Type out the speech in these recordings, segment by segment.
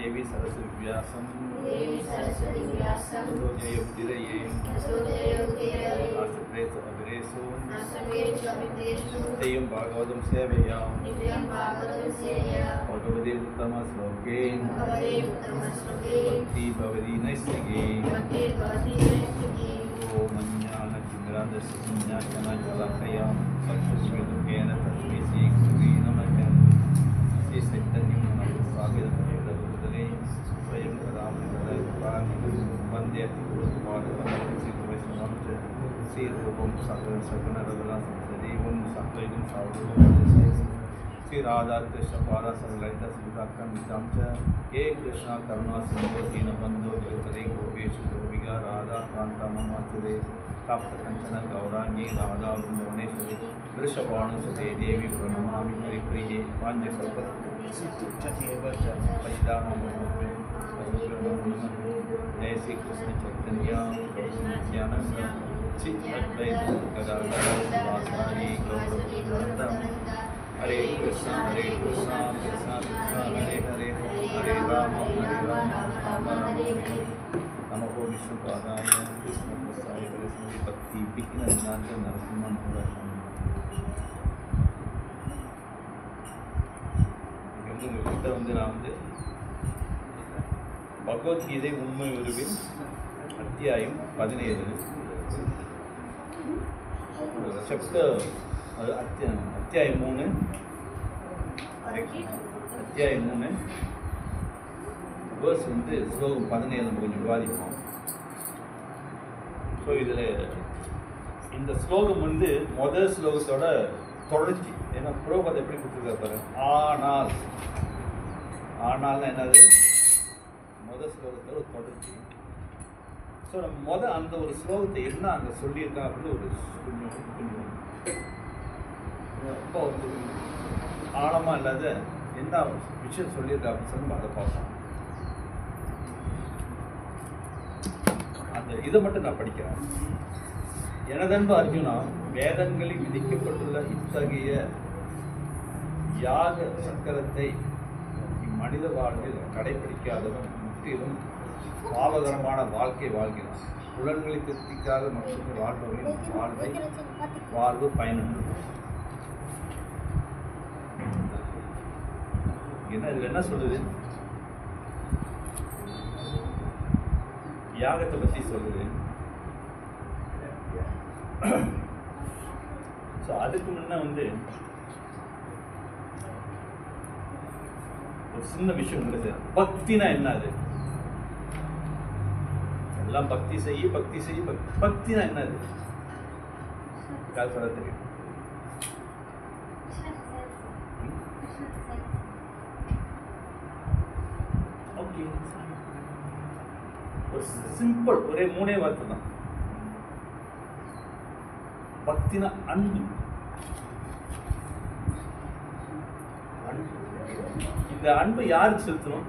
देवी सरस्वती व्यासं नित्यं भागवतं सेवया भगवते उत्तमश्लोके भक्ति भवति नैष्टिके ॐ ज्ञानतिमिरान्धस्य चक्षुष्मिदुकेन तस्मै श्रीगुरुवे नमः श्री चैतन्यं स्वागतपदे स्वयं वन्दे वैष्णवं च श्रीरूपं सकलसगुणरघुनाथदेवं सात्वैकं साधुं श्री राधाकृष्णपादासरललितसुधाकरं विचां च हे कृष्ण करुणा सिन्धो दीनबन्धो जगपते गोपेषु गोपिका राधा कान्ता ममाचरे काप्तकञ्चन गौराङ्गी राधा वृन्दवनेश्वरी वृषभानुसुते देवी प्रणमामि हरिप्रिये वाञ्छकल्पतरुभ्यश्च जय श्री कृष्ण चैतन्य नित्यानंद श्री अद्वैत गदाधर श्रीवासादि गौरभक्तवृंद हरे कृष्ण कृष्ण कृष्ण हरे हरे हरे राम राम हरे नमो विष्णुपादाय कृष्णप्रसाय कृष्ण भक्ति विघ्न विनाश नरसिंह வந்து பகவத்கீதை உண்மை உருவில் அத்தியாயம் 17 சாப்டர் அத்தியாயம் 3 வேர்ஸ் வந்து ஸ்லோகம் 17 நம்ம கொஞ்சம் விவாதிப்போம். ஸோ இதில் இந்த ஸ்லோகம் வந்து முதல் ஸ்லோகத்தோட தொடர்ச்சி. ஏன்னா புரோபதை எப்படி கொடுத்துருக்காரு பாரு, ஆனால் என்னது முதல் ஸ்லோகத்தோட தொடர்ச்சி. ஸோ நம்ம அந்த ஒரு ஸ்லோகத்தை என்ன அங்கே சொல்லியிருக்காங்க அப்படின்னு ஒரு கொஞ்சம் ரொம்ப வந்து ஆழமாக இல்லாத என்ன விஷயம் சொல்லியிருக்கா அப்படின்னு சொல்லி அதை பார்ப்போம். அந்த இதை மட்டும் நான் படிக்கிறேன். எனதன்பு அர்ஜுனா, வேதங்களில் விதிக்கப்பட்டுள்ள இத்தகைய யாக சக்கரத்தை இம்மனித வாழ்வில் கடைபிடிக்காதவன் முற்றிலும் பாவகரமான வாழ்க்கை வாழ்கிறான். புலன்களை திருப்திக்காக மட்டுமே வாழ்பவரின் வாழ்வு பயனற்றது. இதில் என்ன சொல்லுது? யாகத்தை பற்றி சொல்லுது. ஸோ அதுக்கு முன்ன வந்து ஒரு சின்ன விஷயம் இருக்குது. பக்தினா என்ன? அது எல்லாம் பக்தி செய்ய பக்தினா என்ன? அது யார் சொல்ல தெரியும்? ஓகே, ஒரு சிம்பிள் ஒரே 3 வார்த்தை தான். பக்தினா அன்பு. இந்த அன்பு யாருக்கு செலுத்தணும்?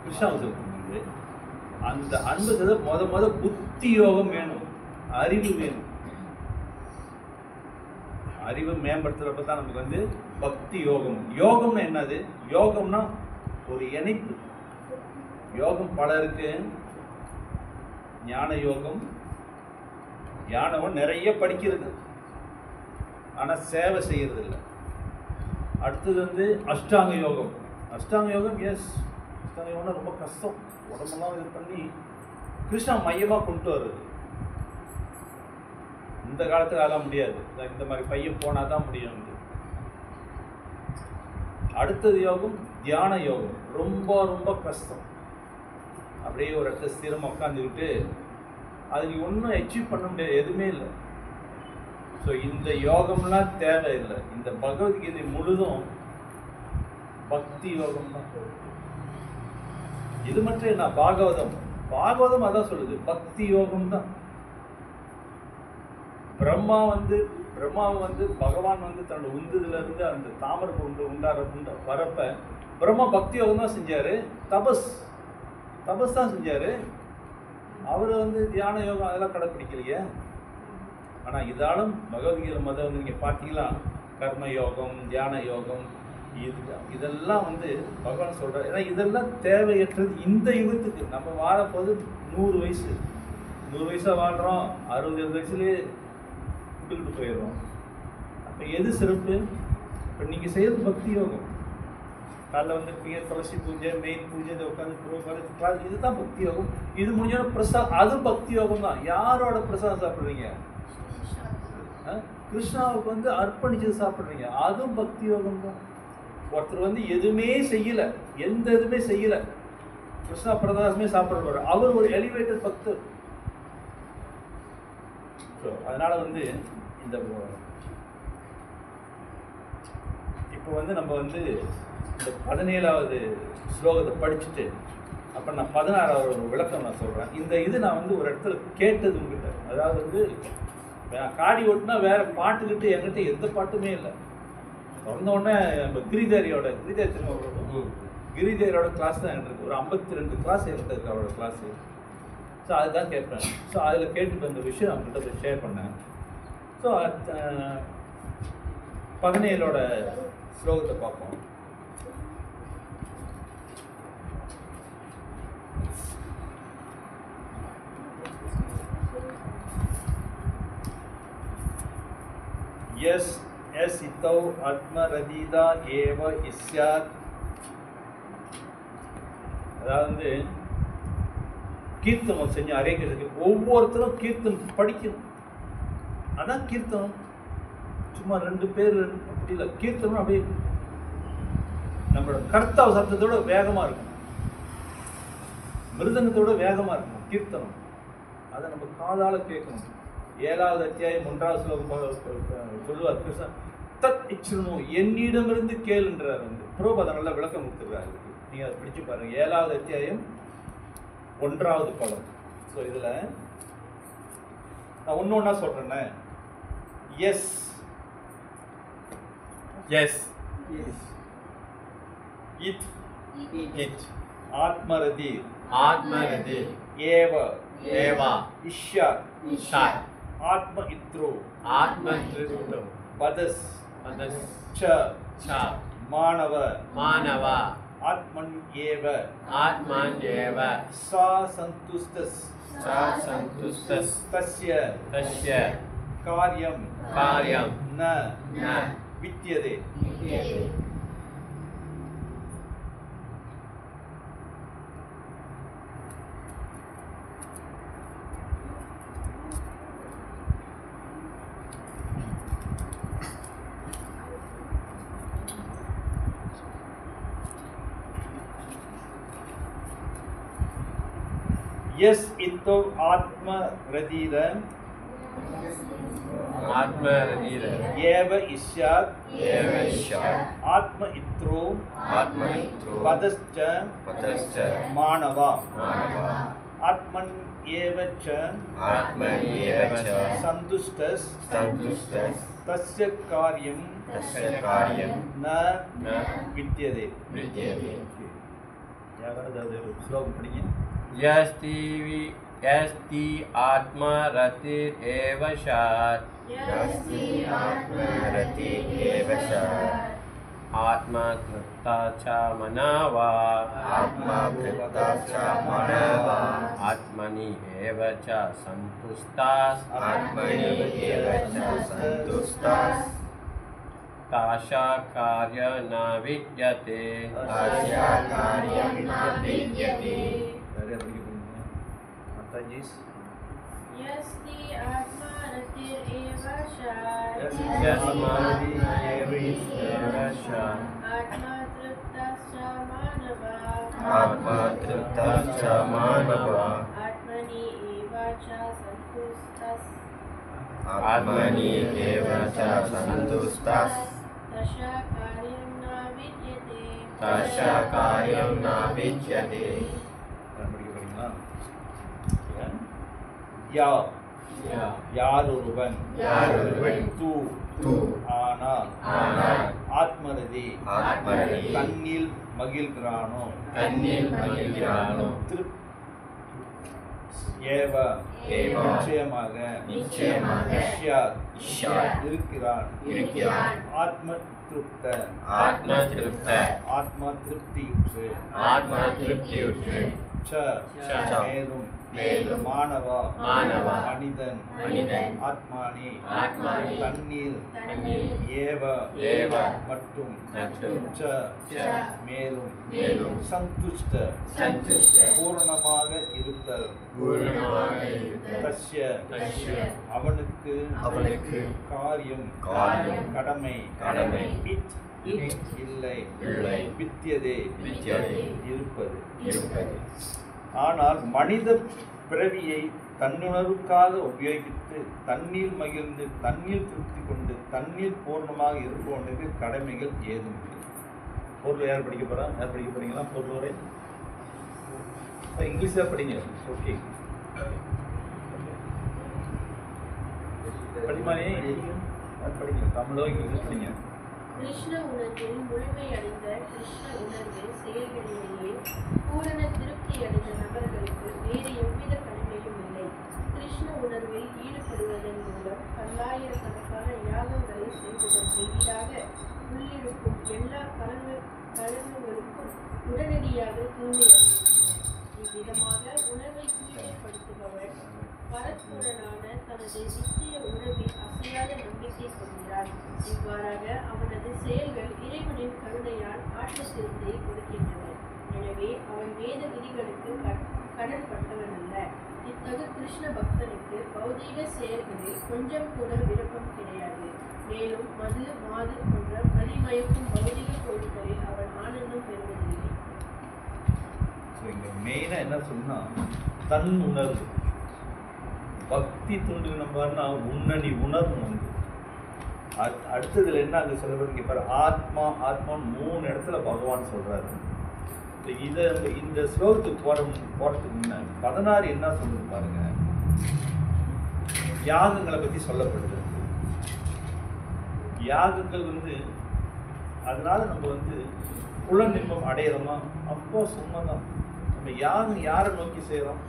கிருஷ்ணாவுக்கு செலுத்தணும். அந்த அன்பு முத புத்தி யோகம் வேணும், அறிவு வேணும். அறிவு மேம்படுத்துறப்ப தான் நமக்கு வந்து பக்தி யோகம். யோகம்னா என்னது? யோகம்னா ஒரு இணைப்பு. யோகம் பல இருக்கு. ஞான யோகம், ஞானம் நிறைய படிக்கிறது, ஆனால் சேவை செய்யறது இல்லை. அடுத்தது வந்து அஷ்டாங்க யோகம். அஷ்டாங்க யோகம் அஷ்டாங்க யோகம்னா ரொம்ப கஷ்டம். உடம்பெல்லாம் இது பண்ணி கிருஷ்ணா மையமாக கொண்டு வருது. இந்த காலத்துக்கு அதெல்லாம் முடியாது. இந்த மாதிரி பையன் போனால் தான் முடியும். அடுத்தது யோகம் தியான யோகம். ரொம்ப ரொம்ப கஷ்டம். அப்படியே ஒரு இடத்துல ஸ்திரமாக உட்காந்துக்கிட்டு அது நீ ஒன்றும் அச்சீவ் பண்ண முடியாது, எதுவுமே இல்லை. ஸோ இந்த யோகம்லாம் தேவையில்லை. இந்த பகவத்கீதை முழுதும் பக்தி யோகம் தான். இது மட்டும் என்ன? பாகவதம் அதான் சொல்லுது, பக்தி யோகம் தான். பிரம்மாவை வந்து பகவான் வந்து தன்னோட உந்துதுல இருந்து அந்த தாமரை உண்டார வரப்ப பிரம்மா பக்தி யோகம் தான் செஞ்சாரு. தபஸ் தான் செஞ்சாரு. அவர் வந்து தியான யோகம் அதெல்லாம் கடைப்பிடிக்கலையே. ஆனால் இதாலும் பகவத்கீதை மதம் வந்து நீங்கள் பார்த்தீங்களா, கர்ம யோகம், தியான யோகம், இதெல்லாம் வந்து பகவான் சொல்கிறார். ஏன்னா இதெல்லாம் தேவையற்றது இந்த யுகத்துக்கு. நம்ம வாழப்போது 100 வயசு, 100 வயசாக வாழ்கிறோம், 60 வயசுலேயே விட்டுக்கிட்டு போயிடுறோம். அப்போ எது சிறப்பு? இப்போ நீங்கள் செய்கிறது பக்தி யோகம். காலைல வந்துருப்பீங்க, துளசி பூஜை, மெயின் பூஜை, இதை உட்காந்து கிளாஸ், இதுதான் பக்தி யோகம். இது முடிஞ்சோட பிரசாத், அது பக்தி யோகம் தான். யாரோட பிரசாதம் சாப்பிட்றீங்க? கிருஷ்ணாவுக்கு வந்து அர்ப்பணிச்சு சாப்பிட்றீங்க, அதுவும் பக்தி யோகம் தான். ஒருத்தர் வந்து எதுவுமே செய்யலை, எந்த இதுவுமே செய்யலை, கிருஷ்ணா பிரதாசமே சாப்பிட்றாரு, அவர் ஒரு எலிவேட்டட் பக்தர். ஸோ அதனால் வந்து இந்த இப்போ வந்து நம்ம வந்து இந்த 17வது ஸ்லோகத்தை படிச்சுட்டு அப்புறம் நான் 16வது விளக்கம் நான் சொல்கிறேன். இந்த இது நான் வந்து ஒரு இடத்துல கேட்டது உங்ககிட்ட. அதாவது வந்து காடி ஓட்டுனா வேறு பாட்டுக்கிட்டு என்கிட்ட எந்த பாட்டுமே இல்லை. திறந்த உடனே நம்ம கிரிதேரியோட கிரிதேரியோட கிளாஸ் தான் என்கிட்ட இருக்குது. ஒரு 52 கிளாஸ் என்கிட்ட இருக்குது அவரோட கிளாஸு. ஸோ அதுதான் கேட்பேன். ஸோ அதில் கேட்டு இந்த விஷயம் அவங்ககிட்ட போய் ஷேர் பண்ணேன். ஸோ 17ஓட ஸ்லோகத்தை பார்ப்போம். எஸ் இத்தௌ ஆத்மரதீதா ஏவ இஸ்யாத். அதாவது கீர்த்தனம் செஞ்ச அரேங்கிறதுக்கு ஒவ்வொருத்தரும் கீர்த்தனம் படிக்கணும். அதான் கீர்த்தனம். சும்மா 2 பேர் அப்படி இல்லை. கீர்த்தனம் அப்படியே நம்மளோட கர்த்தாவ சத்தத்தோட வேகமாக இருக்கும், மிருதங்கத்தோட வேகமாக இருக்கும் கீர்த்தனம். அதை நம்ம காதால கேட்கணும். 7வது அத்தியாயம் 1வது ஸ்லோகம் சொல்லுவார் கிருஷ்ணன், தத் இச்சுனு, என்னிடமிருந்து கேளுன்றார். வந்து புரோபதை நல்லா விளக்கம் கொடுத்துருக்காரு. நீங்கள் அதை பிடிச்சு பாருங்க. 7வது அத்தியாயம் 1வது படம். ஸோ இதில் நான் ஒன்று ஒன்றா சொல்கிறேன்னே. எஸ் எஸ் இத் இட் ஆத்மரதி ஆத்மரதி ஏவ ஏவ இஷ்யா இஷ்யா ஆத்ம இத்ரு ஆத்ம இத்ரு பதஸ் பதஸ் ச ச மானவ மானவ ஆத்மன் ஏவ ஆத்மன் ஏவ சா சந்துஷ்டஸ் சா சந்துஷ்டஸ் தஸ்ய தஸ்ய காரியம் காரியம் ந ந வித்யதே வித்யதே. यस इतो आत्मरदीर आत्मरदीर एव इष्यात् आत्म इत्रो पदश्च मानवा आत्मन एव च सन्तुष्टस् तस्य कार्यं न विद्यते. श्लोक पढ़िए. यस्ति आत्मरतिरेव स्यात् आत्मतृप्ता च मनवा आत्मनि एव च सन्तुष्टाः तासा कार्य न विद्यते. यस्ति आत्मरतिरेव स्यात् आत्मतृप्तश्च मानवा आत्मनि एव च सन्तुष्टाः तस्य कार्यं न विद्यते. யாரொருவன் தூ ஆனால் ஆத்மரதி தன்னில் மகிழ்கிறானோ ஏவ நிச்சயமாக ईश्वर இருக்கிறான் இருக்கிறான் ஆத்ம திருப்த आत्म तृप्त ஆத்மா திருப்தியுற்று आत्म तृप्तियुற்று ச ச மேலும் மேலும் மானவா மானவா மனிதன் மனிதன் ஆத்மானி ஆத்மானி தண்ணீர் தண்ணீர் ஏவ ஏவ மற்றும் மற்றும் ச ச மேலும் மேலும் சந்துஷ்ட சந்துஷ்ட பூரணமாக இருத்தல் பூரணமாக இருத்தல் தஸ்ய தஸ்ய அவனுக்கு அவனுக்கு காரியம் காரியம் கடமை கடமை இட் இல்லை இல்லை வித்தியதே வித்தியதே இருப்பது இருப்பது ஆனால் மனித பிறவியை தன்னுணர்வுக்காக உபயோகித்து தண்ணீர் மகிழ்ந்து தண்ணீர் திருப்தி கொண்டு தண்ணீர் பூர்ணமாக இருப்பவனுக்கு கடமைகள் ஏதும் இல்லை. பொருள் யார் படிக்க போறா? யார் படிக்க போறீங்களா? பொருள் உரை இங்கிலீஷாக படிங்க. ஓகே படிமானே யார் படிங்க? தமிழோ இங்கிலீஷ் படிங்க. கிருஷ்ண உணர்வில் முழுமையடைந்த கிருஷ்ண உணர்வு செயல்களிலேயே பூரண திருப்தி அடைந்த நபர்களுக்கு வேறு எவ்வித கடமையும் இல்லை. கிருஷ்ண உணர்வில் ஈடுபடுவதன் மூலம் பல்லாயிரக்கணக்கான யாகங்களை செய்வதற்கு ஈடாக உள்ளிருக்கும் எல்லா கலங்களுக்கும் உடனடியாக தூய்மையடைகின்றன. இவ்விதமாக உணர்வை தூய்மைப்படுத்துபவர் பரஸ்பரனான தனது நித்திய உணர்வில் அசையாத நம்பிக்கை கொள்கிறார். இவ்வாறாக அவனது செயல்கள் இறைவனின் கருணையால் ஆற்ற திருப்தியை கொடுக்கின்றன. எனவே அவன் வேத விதிகளுக்கு கடன்பட்டவன் அல்ல. இத்தகு கிருஷ்ண பக்தனுக்கு பௌதீக செயல்களில் கொஞ்சம் கூட விருப்பம் கிடையாது. மேலும் மது மாது போன்ற மதிமயக்கும் பௌதிக பொருட்களில் அவன் ஆனந்தம் பெறுவதில்லை. இங்க மெயினாக என்ன சொன்னா தன் உணர்வு பக்தி துண்டு நம்பர்னா உன்னணி உணர்வு வந்து அடுத்ததுல என்ன அங்கே சொல்ல பாரு ஆத்மா ஆத்மான்னு 3 இடத்துல பகவான் சொல்றாரு. இதை இந்த ஸ்லோகத்துக்கு போறதுக்கு முன்ன 16 என்ன சொல்லுது பாருங்க. யாகங்களை பத்தி சொல்லப்படுது. யாகங்கள் வந்து அதனால நம்ம வந்து புலநின்பம் அடையிறோமா? அப்போ சும்மாதான். நம்ம யாகம் யாரை நோக்கி செய்கிறோம்?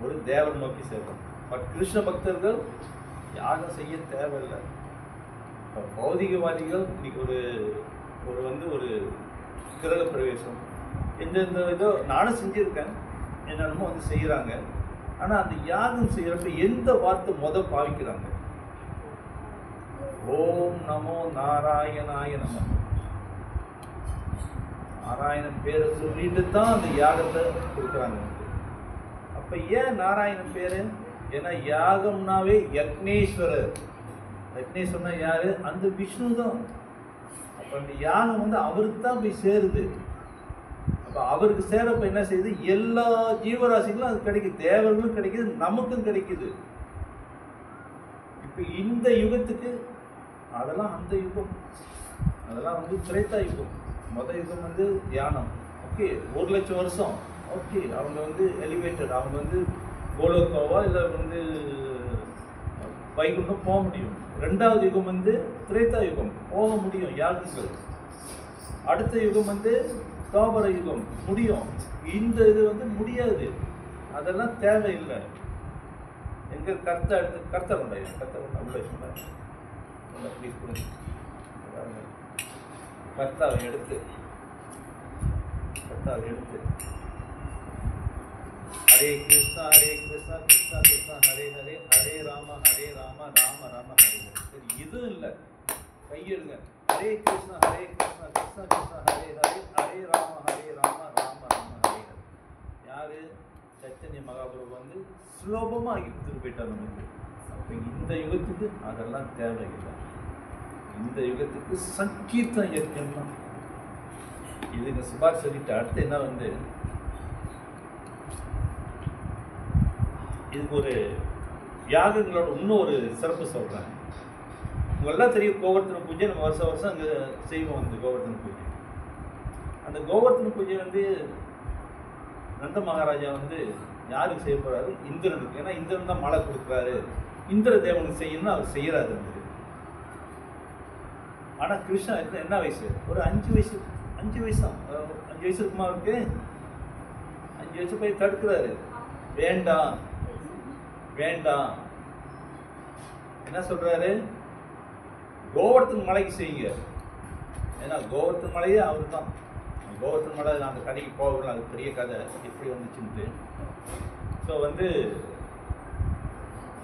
ஒரு தேவன் நோக்கி செய்கிறோம். பட் கிருஷ்ண பக்தர்கள் யாகம் செய்ய தேவையில்லை. இப்போ பௌதிகவாதிகள் இன்னைக்கு ஒரு வந்து ஒரு கிரக பிரவேசம் எந்தெந்த இதோ நானும் செஞ்சுருக்கேன், என்னென்னமோ வந்து செய்கிறாங்க. ஆனால் அந்த யாகம் செய்கிறப்ப எந்த வார்த்தை பாவிக்கிறாங்க? ஓம் நமோ நாராயணாய நம. நாராயணன் பேரை சொல்லிட்டு தான் அந்த யாகத்தை கொடுக்குறாங்க. அப்போ ஏன் நாராயணன் பேரு? ஏன்னா யாகம்னாவே யக்னேஸ்வரர். யக்னேஸ்வரனா யாரு? அந்த விஷ்ணு தான். அப்போ அந்த யாகம் வந்து அவருக்கு தான் போய் சேருது. அப்போ அவருக்கு சேரப்ப என்ன செய்யுது? எல்லா ஜீவராசிகளும் அது கிடைக்குது. தேவர்களும் கிடைக்குது, நமக்கும் கிடைக்குது. இப்போ இந்த யுகத்துக்கு அதெல்லாம் அந்த யுகம், அதெல்லாம் வந்து திரேதா யுகம். முதல் யுகம் வந்து தியானம். ஓகே, 1,00,000 வருஷம். ஓகே, அவங்க வந்து எலிவேட்டட், அவங்க வந்து கோலோக்காவா இல்லை வந்து வைகுண்டம் போக முடியும். 2வது யுகம் வந்து திரேதா யுகம், போக முடியும் யாகங்கள். அடுத்த யுகம் வந்து தாபர யுகம், முடியும். இந்த இது வந்து முடியாது, அதெல்லாம் தேவையில்லை. எங்க கர்த்தா உள்ள சொன்னார். ப்ளீஸ் கொடுங்க. கர்த்தாவை எடுத்து ஹரே கிருஷ்ணா கிருஷ்ணா கிருஷ்ணா ஹரே ஹரே, ஹரே ராம ராம ராம ஹரே ஹரே. சரி, இதுவும் இல்லை, கையெடுங்க. ஹரே கிருஷ்ணா கிருஷ்ணா கிருஷ்ணா ஹரே ஹரே, ஹரே ராம ராம ராம ஹரே ஹரே. யாரு? சைத்தன்ய மகாபிரபு வந்து சுலபமாக எடுத்துட்டு போயிட்டார் நமக்கு. அப்போ இந்த யுகத்துக்கு அதெல்லாம் தேவையில்லை. இந்த யுகத்துக்கு சங்கீர்த்தம் இயற்கைதான். இதுங்க சுபாஷ் சொல்லிட்டு அடுத்து என்ன வந்து இதுக்கு ஒரு யாகங்களோட இன்னும் ஒரு சிறப்பு சொல்கிறேன். உங்களெல்லாம் தெரியும், கோவர்த்தன பூஜை நம்ம வருஷம் அங்கே செய்வோம். அந்த கோவர்த்தன பூஜை, அந்த கோவர்த்தன பூஜை வந்து நந்த மகாராஜா வந்து யாருக்கு செய்ய போறாரு? இந்திரனுக்கு. ஏன்னா இந்திரன் தான் மழை கொடுக்குறாரு, இந்திர தேவனுக்கு செய்யணும்னு அவர் செய்யறாரு. வந்து ஆனால் கிருஷ்ணா என்ன வயசு? ஒரு 5 வயசு தான். 5 வயசு இருக்குமா அவருக்கு? 5 வயசு போய் தடுக்கிறாரு. வேண்டாம் வேண்டாம், என்ன சொல்றாரு? கோவர்த்தன் மலைக்கு செய்யுங்க. ஏன்னா கோவர்த்தன் மலையே அவர் தான். கோவர்த்தன் மலை அந்த கடைக்கு போகணும், அது பெரிய கதை எப்படி வந்துச்சுன்ட்டு. ஸோ வந்து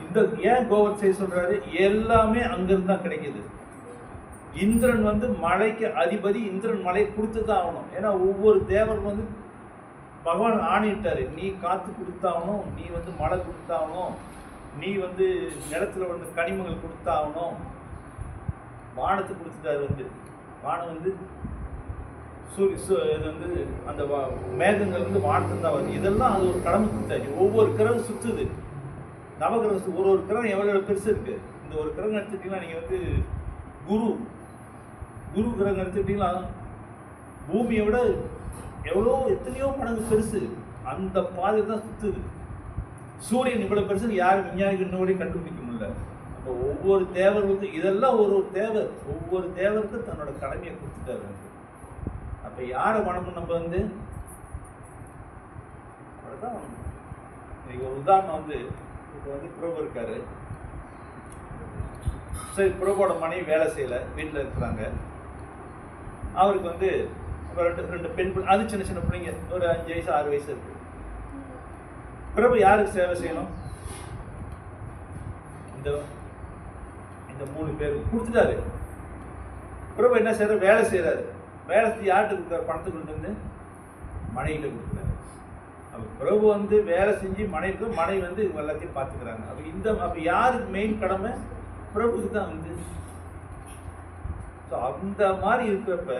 இந்த ஏன் கோவர்த்தன் செய்ய சொல்றாரு? எல்லாமே அங்கிருந்து தான் கிடைக்குது. இந்திரன் வந்து மலைக்கு அதிபதி, இந்திரன் மலையை கொடுத்து தான் ஆகணும். ஏன்னா ஒவ்வொரு தேவரும் வந்து பகவான் ஆணையிட்டாரு, நீ காத்து கொடுத்தாகணும், நீ வந்து மழை கொடுத்தாகணும், நீ வந்து நிலத்துல வந்து கனிமங்கள் கொடுத்தாகணும். வானத்தை கொடுத்துட்டாரு. வந்து வானம் வந்து இது வந்து அந்த மேகங்கள் வந்து வானத்துல தான் வருது. இதெல்லாம் அது ஒரு கடமை கொடுத்தாச்சு. ஒவ்வொரு கிரகம் சுத்துது. நவகிரகம் ஒரு கிரகம் எவ்வளவு பெருசு இருக்கு. இந்த ஒரு கிரகம் எடுத்துட்டீங்கன்னா நீங்க வந்து குரு கிரகம் எடுத்துக்கிட்டீங்கன்னா பூமியை விட எத்தனையோ மடங்கு பெருசு. அந்த பாதை தான் சுத்துது. சூரியன் இவ்வளவு பெருசு யாரும் விஞ்ஞானிகள் இன்னொரு கண்டுபிடிக்க முடியல. அப்போ ஒவ்வொரு தேவர்களுக்கும் இதெல்லாம் ஒரு தேவர், ஒவ்வொரு தேவருக்கும் தன்னோட கடமையை கொடுத்துட்டாரு. அப்ப யாரை வணங்கும்? நம்ம வந்து அவ்வளவுதான் வணங்கணும். இன்னைக்கு ஒரு உதாரணம் வந்து இப்போ வந்து பிரபு இருக்காரு. சரி, பிரபோட மனைவி வேலை செய்யல, வீட்டில் இருக்கிறாங்க. அவருக்கு வந்து ரெண்டு பெண், அது சின்ன சின்ன பிள்ளைங்க, ஒரு 5 வயசு 6 வயசு இருக்கு. பிரபு யாருக்கு சேவை செய்யணும்? இந்த 3 பேருக்கு கொடுத்துட்டாரு. பிரபு என்ன செய்யறாரு? வேலை செய்யறாரு. வேலை செஞ்சு யார்கிட்ட கொடுக்குறாரு? பணத்தை கொண்டு வந்து மனைவிட்ட கொடுக்குறாரு. அப்ப பிரபு வந்து வேலை செஞ்சு மனைவி வந்து இவங்க எல்லாத்தையும் பார்த்துக்கிறாங்க. அப்ப யாருக்கு மெயின் கடமை? பிரபுக்கு தான் வந்து. அந்த மாதிரி இருக்கிறப்ப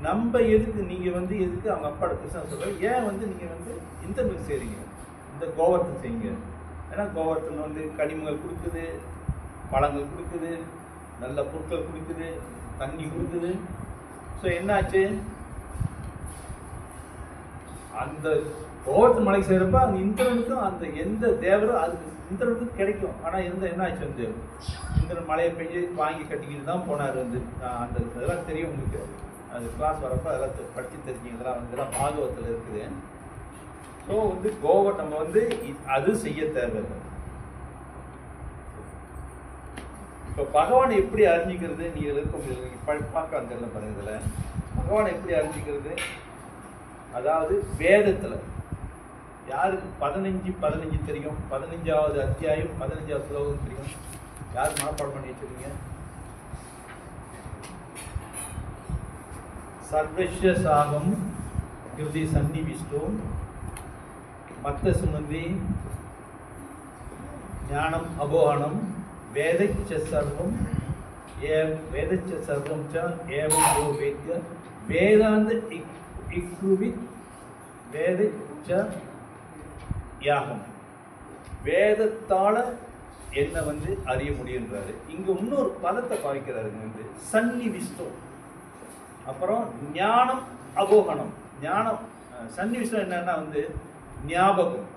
நம்ம எதுக்கு, நீங்க வந்து எதுக்கு அவங்க அப்பாட கிருஷ்ணா சொல்ற, ஏன் வந்து நீங்க வந்து இந்த மாதிரி செய்றீங்க? இந்த கோவர்த்தன் செய்யுங்க. ஏன்னா கோவர்த்தன் வந்து கனிமங்கள் கொடுக்குது, பழங்கள் கொடுக்குது, நல்ல பொருட்கள் கொடுக்குது, தண்ணி கொடுக்குது. ஸோ என்னாச்சு? அந்த கோவர்த்தன் மலைக்கு செய்யறப்ப அந்த இந்திரனுக்கும் அந்த எந்த தேவரும் அது இந்திரனுக்கும் கிடைக்கும். ஆனா என்ன ஆச்சு? வந்து இந்திரன் மலையை பெஞ்சு வாங்கி கட்டிக்கிட்டு தான் போனார். வந்து அந்த இதெல்லாம் தெரியும் உங்களுக்கு. அது கிளாஸ் வரப்போ அதெல்லாம் படிச்சு தெரிஞ்சுங்க. இதெல்லாம் பாகவத்தில் இருக்குது. ஸோ வந்து நம்ம வந்து அது செய்ய தேவையில்லை. இப்போ பகவானை எப்படி அறிஞ்சிக்கிறது? நீங்கள் இருக்க முடியல, பார்க்க அந்த பாருங்க. இதில் பகவானை எப்படி அறிஞ்சிக்கிறது? அதாவது வேதத்தில் யாருக்கு 15 தெரியும்? 15வது அத்தியாயம் 15வது ஸ்லோகம் தெரியும்? யார் மனப்பாடம் பண்ணி வச்சிருக்கீங்க? சர்வஸ்ய சாகம் கிருதி சன்னிவிஷ்டோ மத்த சுமந்தி ஞானம் அபோகணம் வேதச்ச சர்வம் வேதச்ச சர்வம் ச ஏவம் யோ வேத்ய வேதாந்த இக்ருவித் வேதச்ச யாகம். வேதத்தால என்ன வந்து அறிய முடியுன்றாரு. இங்க இன்னொரு பதத்தை பாவிக்கிறாருங்க. வந்து சன்னிவிஷ்டம், அப்புறம் ஞானம் அபோகணம். ஞானம் சன்னிவிஷ்டம் என்னன்னா வந்து ஞாபகம்.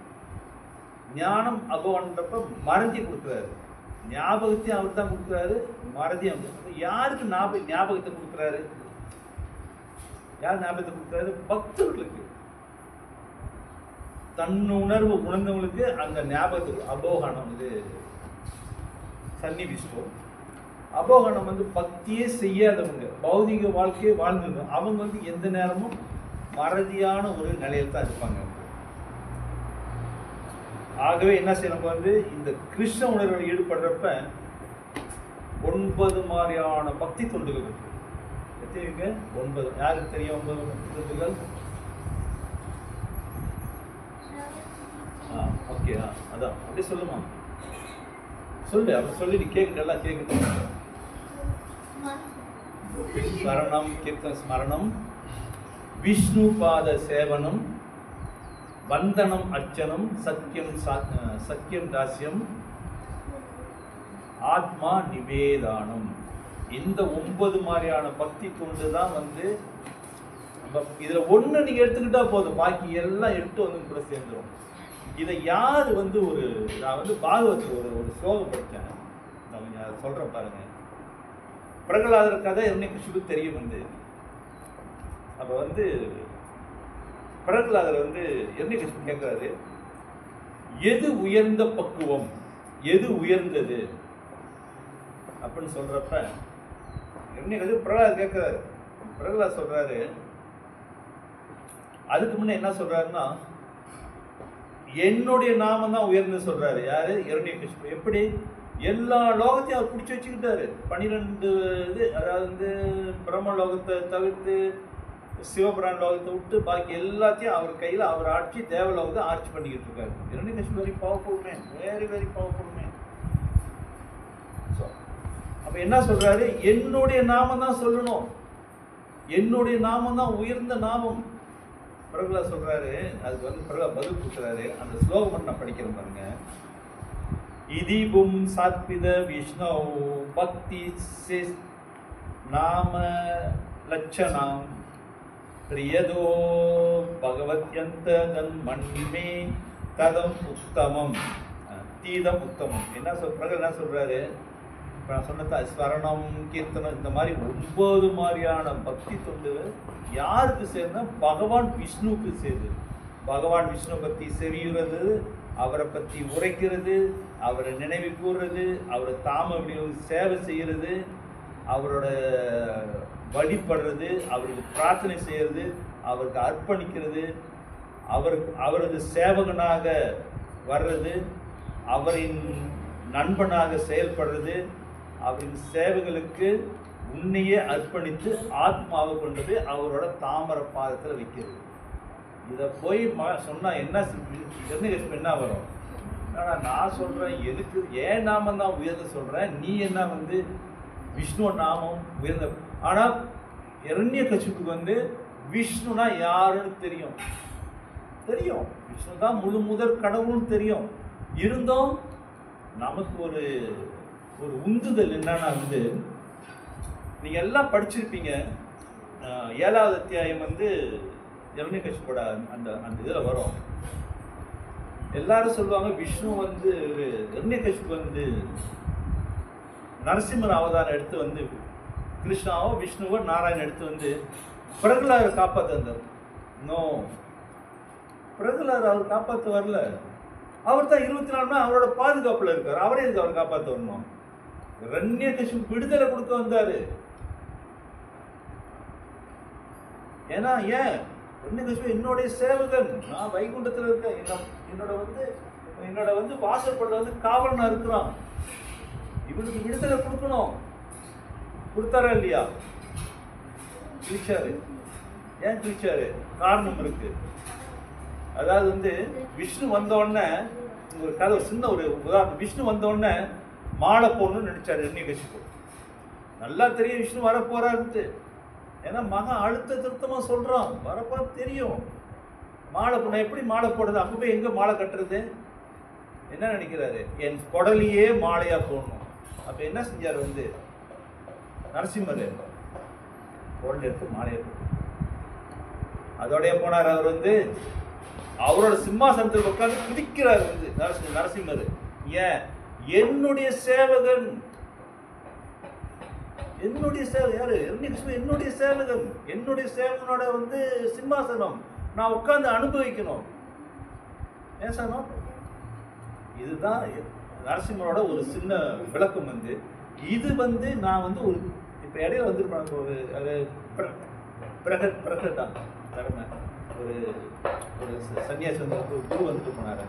ஞானம் அபோகணன்றப்ப மறதி கொடுக்குறாரு. ஞாபகத்தையும் அவர் தான் கொடுக்குறாரு, மறதியும். யாருக்கு ஞாபகத்தை கொடுக்குறாரு? யார் ஞாபகத்தை கொடுக்குறாரு? பக்தர்களுக்கு, தன்னுணர்வு உணர்ந்தவங்களுக்கு அந்த ஞாபகத்துக்கு அபோகணம். இது சன்னிவிஷ்டம். அபோகணம் வந்து பக்தியே செய்யாதவங்க, பௌதிக வாழ்க்கையே வாழ்ந்துங்க, அவங்க வந்து எந்த நேரமும் மறதியான ஒரு நிலையில் தான் இருப்பாங்க. ஆகவே என்ன செய்யணும்? வந்து இந்த கிருஷ்ண உணர்வில் ஈடுபடுறப்ப 9 மாதிரியான பக்தி தொண்டுகள் இருக்கு. எத்தனை இருக்கு? 9. யாருக்கு தெரியும் 9 பக்தி தொண்டுகள்? ஓகே, அதான் அப்படியே சொல்லுமா, சொல்லு. அப்படி சொல்லி நீ கேட்குற, எல்லாம் கேட்குது. ஸ்மரணம், கீர்த்தன ஸ்மரணம், விஷ்ணு பாத சேவனம், வந்தனம் அர்ச்சனம், சக்கியம் தாஸ்யம், ஆத்மா நிவேதானம். இந்த 9 மாதிரியான பக்தி தொண்டு தான் வந்து நம்ம இதுல ஒண்ணு நீங்க எடுத்துக்கிட்டா போதும், பாக்கி எல்லாம் 8 வந்து கூட சேர்ந்துடும். இதை யாரு வந்து நான் வந்து பாகவத்தில் ஒரு ஸ்லோகம் படித்தேன், நான் கொஞ்சம் சொல்றேன் பாருங்க. பிரகலாதர் கதை ஹிரண்யகிருஷ்ணனுக்கு தெரியும். வந்து அப்ப வந்து பிரகலாதர் வந்து ஹிரண்யகிருஷ்ணன் கேட்கிறாரு, எது உயர்ந்த பக்குவம், எது உயர்ந்தது? அப்படின்னு சொல்றப்ப என்ன பிரகலாத் கேட்கிறாரு. பிரகலாத் சொல்றாரு, அதுக்கு முன்ன என்ன சொல்றாருன்னா, என்னுடைய நாமம் தான் உயர்ந்து சொல்றாரு. யாரு? இரண்யகசிபு. எப்படி? எல்லா லோகத்தையும் அவர் பிடிச்சி வச்சுக்கிட்டாரு. 12 இது, அதாவது பிரம்ம லோகத்தை தவிர்த்து சிவபிரான் லோகத்தை விட்டு பாக்கி எல்லாத்தையும் அவர் கையில் அவர் ஆட்சி தேவலோகத்தை ஆட்சி பண்ணிக்கிட்டு இருக்காரு. Hiranyakashipu very powerful man, very very powerful man. அப்ப என்ன சொல்றாரு? என்னுடைய நாமம் தான் சொல்லணும், என்னுடைய நாமம் தான் உயர்ந்த நாமம். பிரகலாத் சொல்றாரு. அதுக்கு வந்து பிரகலாத் பதில் கொடுக்குறாரு. அந்த ஸ்லோகம் நான் படிக்கிறேன் பாருங்க. இதீபும் சாத்வித விஷ்ணு பக்தி நாம லட்சணம் பிரியதோ பகவத்யந்த தன்மன்மே ததம் உத்தமம் தீதம் உத்தமம். என்ன பிரகலாத் என்ன சொல்றாரு? நான் சொன்ன ஸ்வரணம், கீர்த்தனம், இந்த மாதிரி 9 மாதிரியான பக்தி தொண்டு யாருக்கு சேர்ந்தா? பகவான் விஷ்ணுவுக்கு சேருது. பகவான் விஷ்ணு பற்றி செவியுறது, அவரை பற்றி உரைக்கிறது, அவரை நினைவு கூறுறது, அவரை தாம சேவை செய்கிறது, அவரோட வழிபடுறது, அவருக்கு பிரார்த்தனை செய்கிறது, அவருக்கு அர்ப்பணிக்கிறது, அவரது சேவகனாக வர்றது, அவரின் நண்பனாக செயல்படுறது, அவரின் சேவைகளுக்கு உன்னையே அர்ப்பணித்து ஆத்மாவை கொண்டு போய் அவரோட தாமரை பாதத்தில் வைக்கிறது. இதை போய் சொன்னா என்ன என்ன வரும்? ஆனால் நான் சொல்றேன், எதுக்கு ஏன் நாமம் தான் உயர்ந்து சொல்றேன், நீ என்ன வந்து விஷ்ணு நாமம் உயர்ந்த. ஆனால் இரண்யகசிபுக்கு வந்து விஷ்ணுனா யாருன்னு தெரியும், விஷ்ணு தான் முதற் கடவுள்னு தெரியும். இருந்தும் நமக்கு ஒரு உந்துதல் என்னன்னா வந்து, நீங்க எல்லாம் படிச்சிருப்பீங்க. 7வது அத்தியாயம் வந்து இரண்யகசிபுவோட அந்த இதுல வரும். எல்லாரும் சொல்லுவாங்க விஷ்ணு வந்து இரண்யகசிபு வந்து நரசிம்மர் அவதாரம் எடுத்து வந்து கிருஷ்ணாவோ விஷ்ணுவோ நாராயணன் எடுத்து வந்து பிரகலாத காப்பாற்ற வந்தார். நோ, பிரகலாத அவர் காப்பாற்ற வரல. அவர் தான் 24 மணி அவரோட பாதுகாப்புல இருக்கார். அவரே இருக்கு அவர் காப்பாற்ற வரணும். இரண்யகசிபு விடுதலை கொடுக்க வந்தாரு. ஏன்னா ஏன்? இரண்யகசிபு என்னுடைய சேவகன், நான் வைகுண்டத்தில் இருக்கேன், என்னோட வந்து வாசற்பட வந்து காவலனா இருக்கிறான், இவனுக்கு விடுதலை கொடுக்கணும். கொடுத்தாரா இல்லையா? கிழிச்சாரு. ஏன் கிழிச்சாரு? காரணம் இருக்கு. அதாவது வந்து விஷ்ணு வந்த உடனே ஒரு கதை, சின்ன ஒரு உதாரணம். விஷ்ணு வந்த உடனே மாலை போடணும்னு நினைச்சாரு இரண்யகசிபு. நல்லா தெரியும் விஷ்ணு வரப்போறாருன்ட்டு. ஏன்னா மகன் அழுத்த திருத்தமா சொல்றான், வரப்போ தெரியும். மாலை போட எப்படி மாலை போடுறது? அப்ப போய் எங்க மாலை கட்டுறது? என்ன நினைக்கிறாரு? என் குடலையே மாலையா போடணும். அப்ப என்ன செஞ்சாரு வந்து நரசிம்மர்? குடல் எடுத்து மாலையா போட்டு அதோடைய போனார். அவர் வந்து அவரோட சிம்மாசனத்தில் உட்கார்ந்து குதிக்கிறார் வந்து நரசிம்மர். ஏன்? என்னுடைய சேவகன், என்னுடைய சேவகன் யாரு? என்னுடைய சேவகன், என்னுடைய சேவகனோட வந்து சிம்மாசனம் நான் உட்கார்ந்து அனுபவிக்கணும், பேசணும். இதுதான் நரசிம்மரோட ஒரு சின்ன விளக்கம் வந்து. இது வந்து நான் வந்து ஒரு இப்போ இடையில வந்துருப்பாங்க ஒரு பிரகட்டா தரமை ஒரு சன்னியாசி வந்து குரு வந்துட்டு போனாரு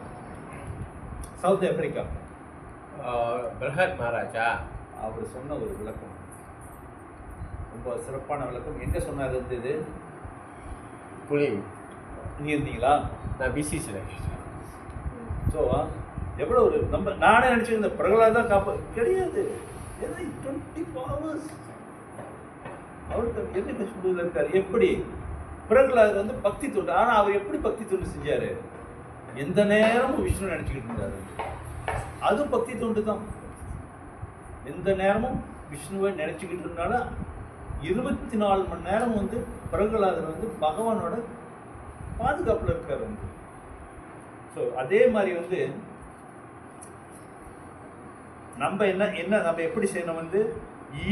சவுத் ஆப்பிரிக்கா. பிரகத் மகாராஜா அவர் சொன்ன ஒரு விளக்கம் ரொம்ப சிறப்பான விளக்கம். எங்க சொன்னார் இருந்தது? புலிங். நீ இருந்தீங்களா? நான் பிசிசியில். ஸோ எவ்வளோ ஒரு நானே நினச்சேன் இந்த பிரகலாத் தான் கிடையாது. 24 hours அவருக்கு இரண்யகசிபுல இருக்காரு. எப்படி? பிரகலாத் வந்து பக்தி தொண்டு. ஆனால் அவர் எப்படி பக்தி தொண்டு செஞ்சாரு? எந்த நேரமும் விஷ்ணு நினச்சிக்கிட்டு இருந்தாரு. அதுவும் பக்தி தொண்டு தான். எந்த நேரமும் விஷ்ணுவை நினச்சிக்கிட்டு இருந்தாலும் 24 மணி நேரம் வந்து பிரகலாதர் வந்து பகவானோட பாதுகாப்பில் இருக்கார் வந்து. ஸோ அதே மாதிரி வந்து நம்ம நம்ம எப்படி செய்யணும் வந்து,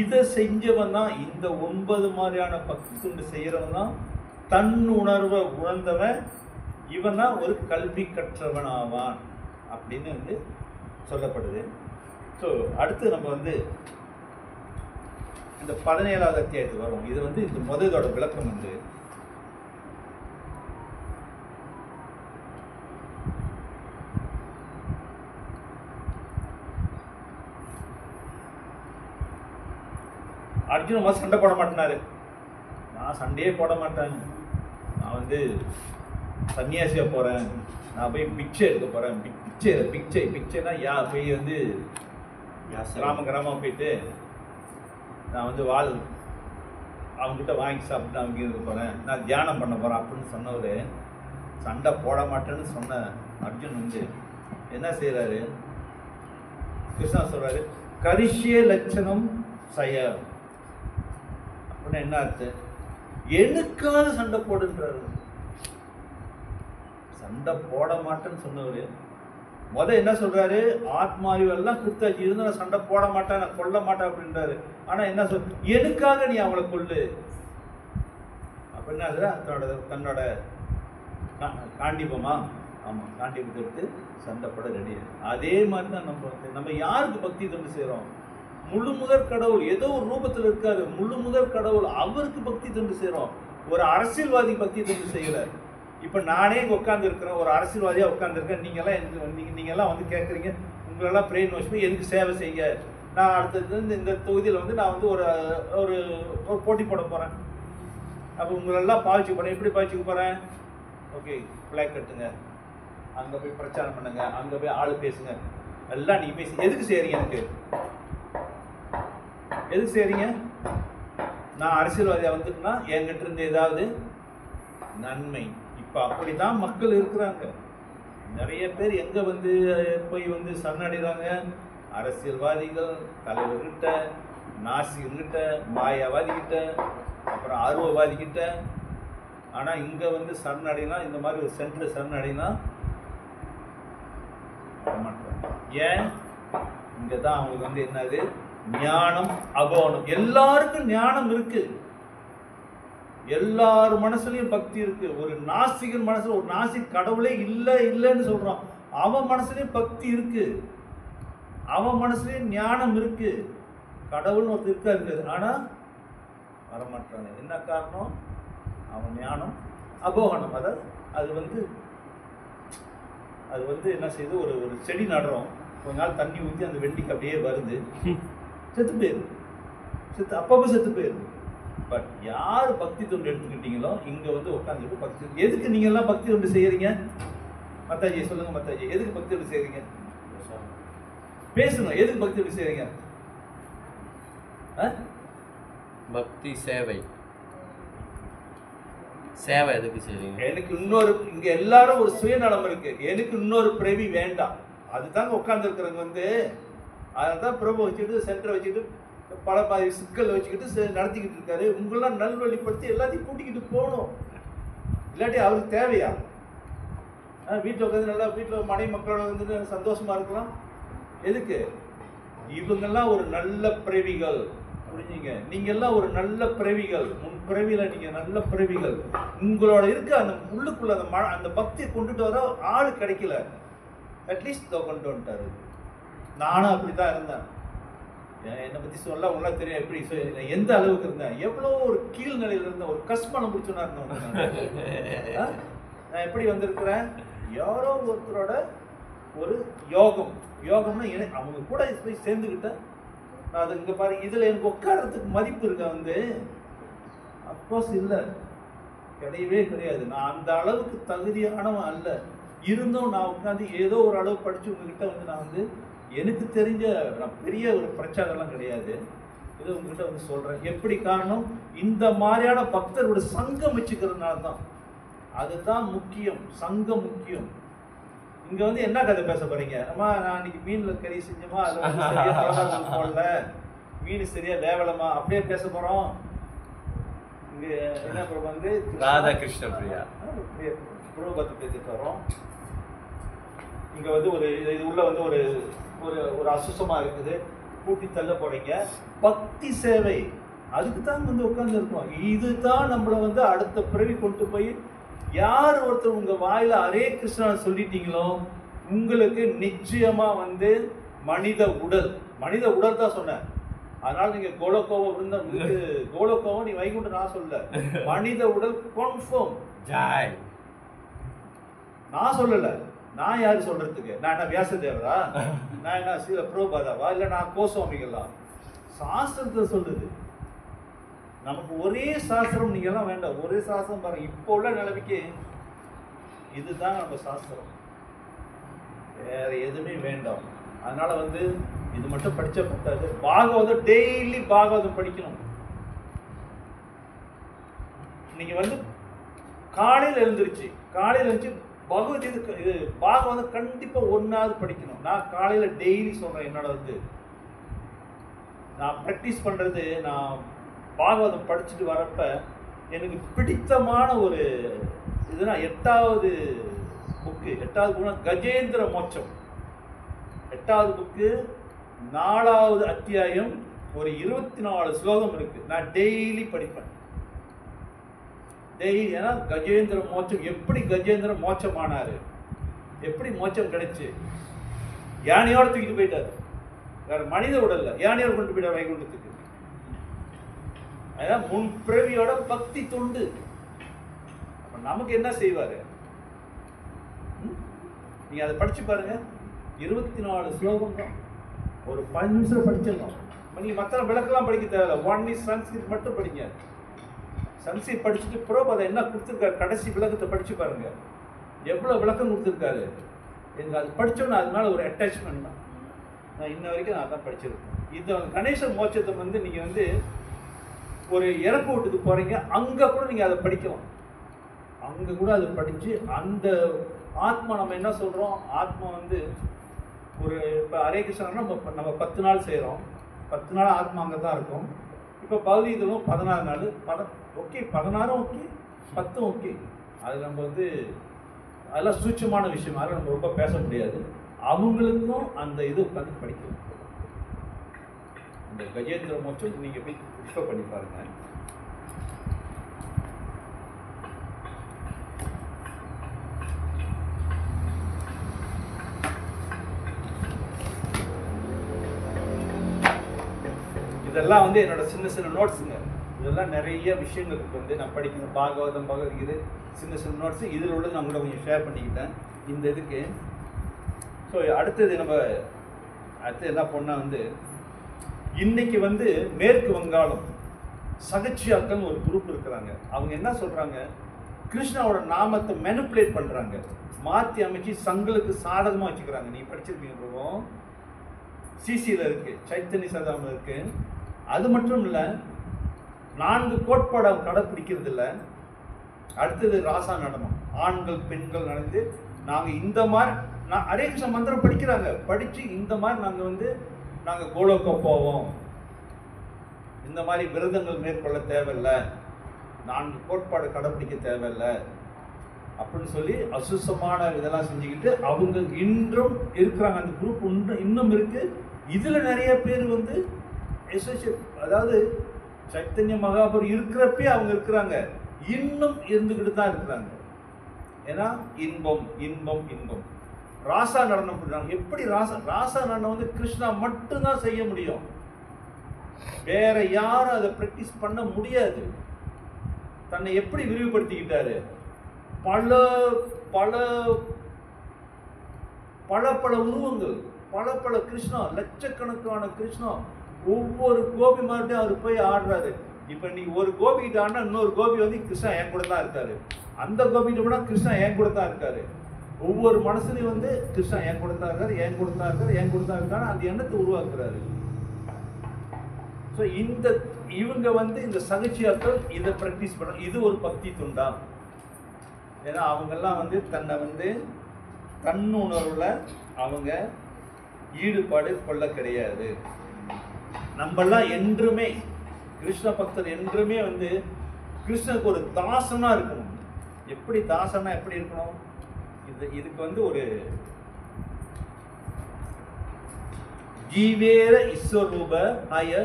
இதை செஞ்சவன் தான், இந்த 9 மாதிரியான பக்தி தொண்டு செய்யறவன் தான் தன் உணர்வை உணர்ந்தவன், இவன் தான் ஒரு கல்வி கற்றவன் ஆவான் அப்படின்னு வந்து சொல்லப்படுது. ஸோ அடுத்து நம்ம வந்து இந்த 17வது அத்தியாயத்துக்கு வரும். இது வந்து இந்த முதலோட விளக்கம் வந்து அர்ஜுன் சண்டை போட மாட்டேனாரு. நான் சண்டையே போட மாட்டேன், நான் வந்து சன்னியாசியா போறேன், நான் போய் பிச்சை எடுக்க போறேன். பிச்சைனா போய் வந்து கிராமம் போயிட்டு நான் வந்து அவங்ககிட்ட வாங்கி சாப்பிட்டு அவங்க இருக்க போறேன், நான் தியானம் பண்ண போறேன் அப்படின்னு சொன்னவர் சண்டை போட மாட்டேன்னு சொன்ன அர்ஜுன் வந்து என்ன செய்யறாரு? கிருஷ்ணா சொல்றாரு, கரிஷ்ய லட்சணம் சய அப்படின்னு. என்ன அர்த்தம்? எனக்காக சண்டை போடுன்றாரு. சண்டை போட மாட்டேன்னு சொன்னவரு என்ன சொல்றாரு? ஆத்மாரிவெல்லாம் கொடுத்தாச்சு, இருந்து நான் சண்டை போட மாட்டேன், நான் கொல்ல மாட்டேன் அப்படின்றாரு. ஆனா என்ன எனக்காக நீ அவளை கொல்லு அப்படின்னா தன்னோட காண்டிபமா, ஆமா காண்டிபத்தை எடுத்து சண்டை போட ரெடி. அதே மாதிரி தான் நம்ம யாருக்கு பக்தி தொண்டு செய்யறோம்? முழு முதற் கடவுள் ஏதோ ஒரு ரூபத்தில் இருக்காரு, முழு முதற் கடவுள், அவருக்கு பக்தி தொண்டு செய்யறோம். ஒரு அரசியல்வாதி பக்தி தொண்டு செய்யல. இப்ப நானே உட்கார்ந்து இருக்கிறேன், ஒரு அரசியல்வாதியா உட்கார்ந்து இருக்கேன். நீங்க எல்லாம் வந்து கேட்குறீங்க, உங்களெல்லாம் பிரெயின் வாஷ் பண்ணி எதுக்கு சேவை செய்ய? நான் அடுத்தது இந்த தொகுதியில் வந்து நான் வந்து ஒரு ஒரு ஒரு போட்டி போட போறேன். அப்போ உங்களெல்லாம் பாவிச்சு போறேன். எப்படி பாவிச்சுக்க போறேன்? ஓகே, பிளாக் கட்டுங்க, அங்க போய் பிரச்சாரம் பண்ணுங்க, அங்க போய் ஆளு பேசுங்க, எல்லாம் நீங்க பேசி எதுக்கு செய்றீங்க? எனக்கு எதுக்கு செய்றீங்க? நான் அரசியல்வாதியா வந்துட்டுனா என்கிட்ட இருந்து ஏதாவது நன்மை. இப்ப அப்படிதான் மக்கள் இருக்கிறாங்க. நிறைய பேர் எங்க வந்து போய் வந்து சரணடைறாங்க? அரசியல்வாதிகள், தலைவர்கிட்ட, நாசிகர்கிட்ட, மாயாவாதிகிட்ட, அப்புறம் ஆர்வவாதிகிட்ட. ஆனா இங்க வந்து சரணடைனா, இந்த மாதிரி ஒரு சென்டர் சரணடைனா ஏன்? இங்கதான் அவங்களுக்கு வந்து என்னது? ஞானம் அகோணம். எல்லாருக்கும் ஞானம் இருக்கு, எல்லார் மனசுலயும் பக்தி இருக்கு. ஒரு நாஸ்திகன் மனசுல, ஒரு நாஸ்திக் கடவுளே இல்லைன்னு சொல்றான், அவன் மனசுலயும் பக்தி இருக்கு, அவன் மனசுலயும் ஞானம் இருக்கு. கடவுள்னு ஒருத்தர் இருக்காரு, ஆனா வரமாட்டானே. என்ன காரணம்? அவன் ஞானம் அபோகணம். அது வந்து என்ன செய்யுது? ஒரு செடி நடுறோம், கொஞ்ச நாள் தண்ணி ஊற்றி அந்த வெண்டிக்கு அப்படியே வருது, செத்து போயிரு, அப்பப்போ செத்து போயிரு. பட் யார் பக்தி தொண்டு எடுத்துக்கிட்டீங்களோ இங்க வந்து உட்காந்துட்டு பக்தி. எதுக்கு நீங்க எல்லாம் பக்தி தொண்டு செய்யறீங்க? மத்தாஜி சொல்லுங்க, மத்தாஜி எதுக்கு பக்தி தொண்டு செய்யறீங்க? பேசணும். எதுக்கு பக்தி தொண்டு செய்யறீங்க? பக்தி சேவை. சேவை எதுக்கு செய்றீங்க? எனக்கு இன்னொரு, இங்க எல்லாரும் ஒரு சுயநலம் இருக்கு, எனக்கு இன்னொரு பிறவி வேண்டாம். அதுதாங்க உட்கார்ந்து இருக்கிறவங்க வந்து. அதான் பிரபு வச்சுட்டு, சென்டர் வச்சுட்டு, பல பாதி சிக்கல் வச்சுக்கிட்டு நடத்திக்கிட்டு இருக்காரு. உங்களெல்லாம் நல்வழிப்படுத்தி எல்லாத்தையும் கூட்டிக்கிட்டு போகணும். இல்லாட்டி அவருக்கு தேவையா? வீட்டில் உட்காந்து நல்லா வீட்டில் மனைவி மக்களோட வந்து சந்தோஷமா இருக்கலாம். எதுக்கு? இவங்கெல்லாம் ஒரு நல்ல பிறவிகள், புரிஞ்சுங்க. நீங்க எல்லாம் ஒரு நல்ல பிறவிகள், முன் பிறவியில நீங்க நல்ல பிறவிகள். உங்களோட இருக்க அந்த உள்ளுக்குள்ள அந்த பக்தியை கொண்டுட்டு வர ஆளு கிடைக்கல. அட்லீஸ்ட் கொண்டு வந்துட்டாரு. நானும் அப்படித்தான் இருந்தேன். என்னை பத்தி சொல்ல உங்களுக்கு தெரியும், எப்படி எந்த அளவுக்கு இருந்தேன், எவ்வளவு ஒரு கீழ்நிலையில இருந்தேன், ஒரு கஷ்டம் பிடிச்சோன்னா இருந்தேன். நான் எப்படி வந்திருக்கிறேன்? யாரோ ஒருத்தரோட ஒரு யோகம்னா அவங்க கூட போய் சேர்ந்துக்கிட்டேன். நான் அது இங்க பாரு, இதுல எனக்கு உட்கார்றதுக்கு மதிப்பு இருக்கா? வந்து அப்கோர்ஸ் இல்லை, கிடையவே கிடையாது. நான் அந்த அளவுக்கு தகுதியானவன் அல்ல. இருந்தும் நான் உட்காந்து ஏதோ ஒரு அளவு படிச்சு உங்ககிட்ட வந்து நான் வந்து எனக்கு தெரிஞ்ச, நான் பெரிய ஒரு பிரச்சாரம்லாம் கிடையாது, இதை உங்ககிட்ட வந்து சொல்றேன். எப்படி காரணம்? இந்த மாதிரியான பக்தரோட சங்கம் வச்சுக்கிறதுனால தான். அதுதான் முக்கியம், சங்கம் முக்கியம். இங்க வந்து என்ன கதை பேச போறீங்க? அம்மா நான் இன்னைக்கு மீன்ல கறி செஞ்சோமா, அது சரியா போடல, மீன் சரியா வேவலமா, அப்படியே பேச போறோம். இங்க என்ன வந்து ராதா கிருஷ்ண பிரியா பத்தி பேசிட்டு வரோம். இங்க வந்து ஒரு இது உள்ள வந்து ஒரு ஒரு அசுசமா இருக்குது, கூட்டி தள்ள போறீங்க. பக்தி சேவை, அதுக்கு தான் வந்து உட்கார்ந்து இருக்கோம். இதுதான் நம்மளை வந்து அடுத்த பிறவி கொண்டு போய், யார் ஒருத்தர் உங்க வாயில ஹரே கிருஷ்ணா சொல்லிட்டீங்களோ உங்களுக்கு நிச்சயமா வந்து மனித உடல் தான் சொன்னேன், அதனால நீங்க கோலோகோவம் இருந்தா கோலோகோவம் நீ வைகுண்டம் நான் சொல்ல, மனித உடல் கன்ஃபார்ம் ஜாய். நான் சொல்லல. நான் யாரு சொல்றதுக்கு? நான் என்ன வியாசதேவரா? நான் என்ன ஸ்ரீல பிரபுபாதாவா? இல்ல நான் கோஸ்வாமிகளா? சாஸ்திரத்தை சொல்லுது. நமக்கு ஒரே சாஸ்திரம் நீங்க எல்லாம் வேண்டாம். ஒரே சாஸ்திரம் பாருங்க. இப்போ உள்ள நிலைமைக்கு இதுதான் நம்ம சாஸ்திரம், வேற எதுவுமே வேண்டாம். அதனால வந்து இது மட்டும் படிச்ச பத்தாது. பாகவதம் டெய்லி பாகவதம் படிக்கணும். நீங்க வந்து காலையில் எழுந்திருச்சு பகவத்கீதை இது பாகவதம் கண்டிப்பா ஒன்னாவது படிக்கணும். நான் காலையில டெய்லி சொல்றேன். என்னோட வந்து நான் ப்ராக்டிஸ் பண்றது, நான் பாகவதம் படிச்சுட்டு வரப்ப எனக்கு பிடித்தமான ஒரு இதுனா 8வது புக்கு, 8வது புக்கு கஜேந்திர மோட்சம். 8வது புக்கு 4வது அத்தியாயம், ஒரு 24 ஸ்லோகம் இருக்கு. நான் டெய்லி படிப்பேன். டெய்லி. ஏன்னா கஜேந்திர மோட்சம், எப்படி கஜேந்திர மோட்சம் ஆனாரு, எப்படி மோட்சம் கிடைச்சு, யானையோட தூக்கிட்டு போயிட்டாரு. வேற மனித உடல்ல யானையோட கொண்டு போயிட்டார் வைகுண்டத்துக்கு. அதான் முன்பிறவியோட பக்தி தொண்டு. அப்ப நமக்கு என்ன செய்வாரு? நீங்க அதை படிச்சு பாருங்க. 24 ஸ்லோகம் தான், ஒரு 5 நிமிஷம் படிச்சிடலாம். நீங்க மற்ற விளக்கெல்லாம் படிக்க தேவையில்ல. ஒன்லி சன்ஸ்கிரிட் மட்டும் படிங்க. சன்ஸ்கிரிட் படிச்சுட்டு பிரபுபாதா என்ன கொடுத்துருக்காரு, கடைசி விளக்கத்தை படிச்சு பாருங்க. எவ்வளவு விளக்கம் கொடுத்துருக்காரு. எனக்கு அது படிச்சோன்னா அதனால ஒரு அட்டாச்மெண்ட் தான். நான் இன்ன வரைக்கும் நான் தான் படிச்சிருக்கேன். இந்த கணேச மோட்சத்தை வந்து நீங்க வந்து ஒரு இறப்பு வீட்டுக்கு போறீங்க, அங்க கூட நீங்க அதை படிக்கலாம். அங்க கூட அதை படிச்சு அந்த ஆத்மா, நம்ம என்ன சொல்றோம், ஆத்மா வந்து ஒரு இப்போ ஹரே கிருஷ்ணா நம்ம 10 நாள் செய்கிறோம். 10 நாள் ஆத்மா அங்கே தான் இருக்கும். இப்போ பகவத்கீதையிலும் 14 நாள். Okay, 16 okay, 10 okay. அது நம்ம வந்து அதெல்லாம் சூட்சமான விஷயம், அதெல்லாம் நம்ம ரொம்ப பேச முடியாது. அவங்களுக்கும் அந்த இது உட்காந்து படிக்கணும். இந்த கஜேந்திர மோட்சம் நீங்கள் போய் ப்ரிஃபர் பண்ணி பாருங்க. இதெல்லாம் வந்து என்னோட சின்ன சின்ன நோட்ஸுங்க. இதெல்லாம் நிறைய விஷயங்களுக்கு வந்து நான் படிக்கணும். பாகவதம் பகவத்கீதை சின்ன சின்ன நோட்ஸு இதில் உள்ளது நான் கூட கொஞ்சம் ஷேர் பண்ணிக்கிட்டேன் இந்த இதுக்கு. ஸோ அடுத்தது என்ன பண்ணால் வந்து இன்னைக்கு வந்து மேற்கு வங்காளம் சகச்சியாக்கள் ஒரு குரூப் இருக்கிறாங்க. அவங்க என்ன சொல்கிறாங்க, கிருஷ்ணாவோட நாமத்தை மெனிப்புலேட் பண்ணுறாங்க, மாற்றி அமைச்சு சங்களுக்கு சாதகமாக வச்சுக்கிறாங்க. நீங்கள் படிச்சிருக்கீங்க பிரபு, சிசியில் இருக்குது, சைத்தன்ய சதாமில் இருக்குது. அது மட்டும் இல்லை, 4 கோட்பாடு அவங்க கடைப்பிடிக்கிறது இல்லை. அடுத்தது ராசா நடனம், ஆண்கள் பெண்கள் நடந்து நாங்கள் இந்த மாதிரி ஹரே கிருஷ்ண மந்திரம் படிக்கிறாங்க. படித்து இந்த மாதிரி நாங்கள் கோலோக்க போவோம், இந்த மாதிரி விரதங்கள் மேற்கொள்ள தேவையில்லை, 4 கோட்பாடு கடைப்பிடிக்க தேவையில்லை அப்படின்னு சொல்லி அசுசமான இதெல்லாம் செஞ்சுக்கிட்டு அவங்க இன்றும் இருக்கிறாங்க. அந்த குரூப் இன்னும் இருக்கு. இதுல நிறைய பேர் வந்து அதாவது சைத்தன்ய மகாபுர் இருக்கிறப்பே அவங்க இருக்கிறாங்க, இன்னும் இருந்துகிட்டு தான் இருக்கிறாங்க. ஏன்னா இன்பம் இன்பம் இன்பம். ராசா நடனம் பண்றாங்க. எப்படி ராசா நடனம் வந்து கிருஷ்ணா மட்டும்தான் செய்ய முடியும், வேற யாரும் அதை பிராக்டிஸ் பண்ண முடியாது. தன்னை எப்படி விரிவுபடுத்திக்கிட்டாரு, பல பல பல பல உருவங்கள், பல பல கிருஷ்ணா, லட்சக்கணக்கான கிருஷ்ணா, ஒவ்வொரு கோபி மாதிரியும் அவர் போய் ஆடுறாரு. இப்போ நீ ஒரு கோபிகிட்ட ஆடினா இன்னொரு கோபி வந்து கிருஷ்ணா என் கூட தான் இருக்காரு, அந்த கோபிகிட்ட கூட கிருஷ்ணா என் கூட தான் இருக்காரு, ஒவ்வொரு மனசுலையும் வந்து கிருஷ்ணா என் கூட தான் இருக்காரு, என் கூட தான் இருக்காரு, என் கூட தான் இருக்காரு, அந்த எண்ணத்தை உருவாக்குறாரு. ஸோ இவங்க வந்து இந்த சகச்சியாக்கள் இதை ப்ராக்டிஸ் பண்ண, இது ஒரு பக்தி துண்டா. ஏன்னா அவங்கெல்லாம் வந்து தன்னை வந்து தன்னுணர்வுல அவங்க ஈடுபாடு கொள்ள கிடையாது. நம்மெல்லாம் என்றுமே கிருஷ்ண பக்தர் என்றுமே வந்து கிருஷ்ணனுக்கு ஒரு தாசனா இருக்கணும். எப்படி தாசனா எப்படி இருக்கணும், இதுக்கு வந்து ஒரு ஜீவேர ஈஸ்வரூப ஆய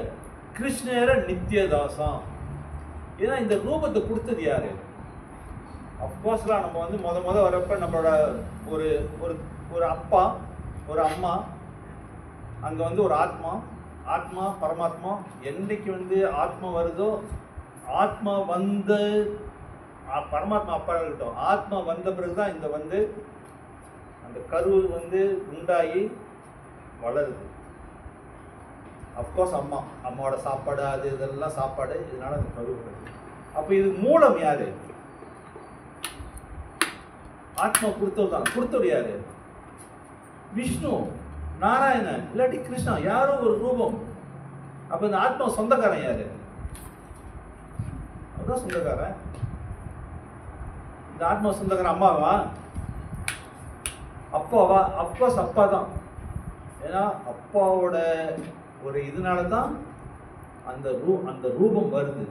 கிருஷ்ணேர நித்தியதாசம். ஏன்னா இந்த ரூபத்தை கொடுத்தது யாரு? அப்கோர்ஸ்லாம் நம்ம வந்து முத வரப்ப நம்மளோட ஒரு ஒரு ஒரு அப்பா ஒரு அம்மா, அங்கே வந்து ஒரு ஆத்மா, ஆத்மா பரமாத்மா என்னைக்கு வந்து ஆத்மா வருதோ, ஆத்மா வந்து பரமாத்மா அப்பா இருக்கட்டும், ஆத்மா வந்த பிறகுதான் இந்த வந்து அந்த கரு வந்து உண்டாகி வளருது. அப்கோர்ஸ் அம்மாவோட சாப்பாடு அது இதெல்லாம் சாப்பாடு, இதனால அந்த கரு வருது. அப்ப இது மூலம் யாரு? ஆத்மா கொடுத்தவர் யாரு? விஷ்ணு, நாராயணன், இல்லாட்டி கிருஷ்ணா, யாரோ ஒரு ரூபம். அப்ப இந்த ஆத்மா சொந்தக்காரன் யாரு? அதுதான் சொந்தக்காரன். இந்த ஆத்மா சொந்தக்காரன் அம்மாவா, அப்பாவா? அப்கோர்ஸ் அப்பா தான். ஏன்னா அப்பாவோட ஒரு இதனால தான் அந்த ரூபம் வருது.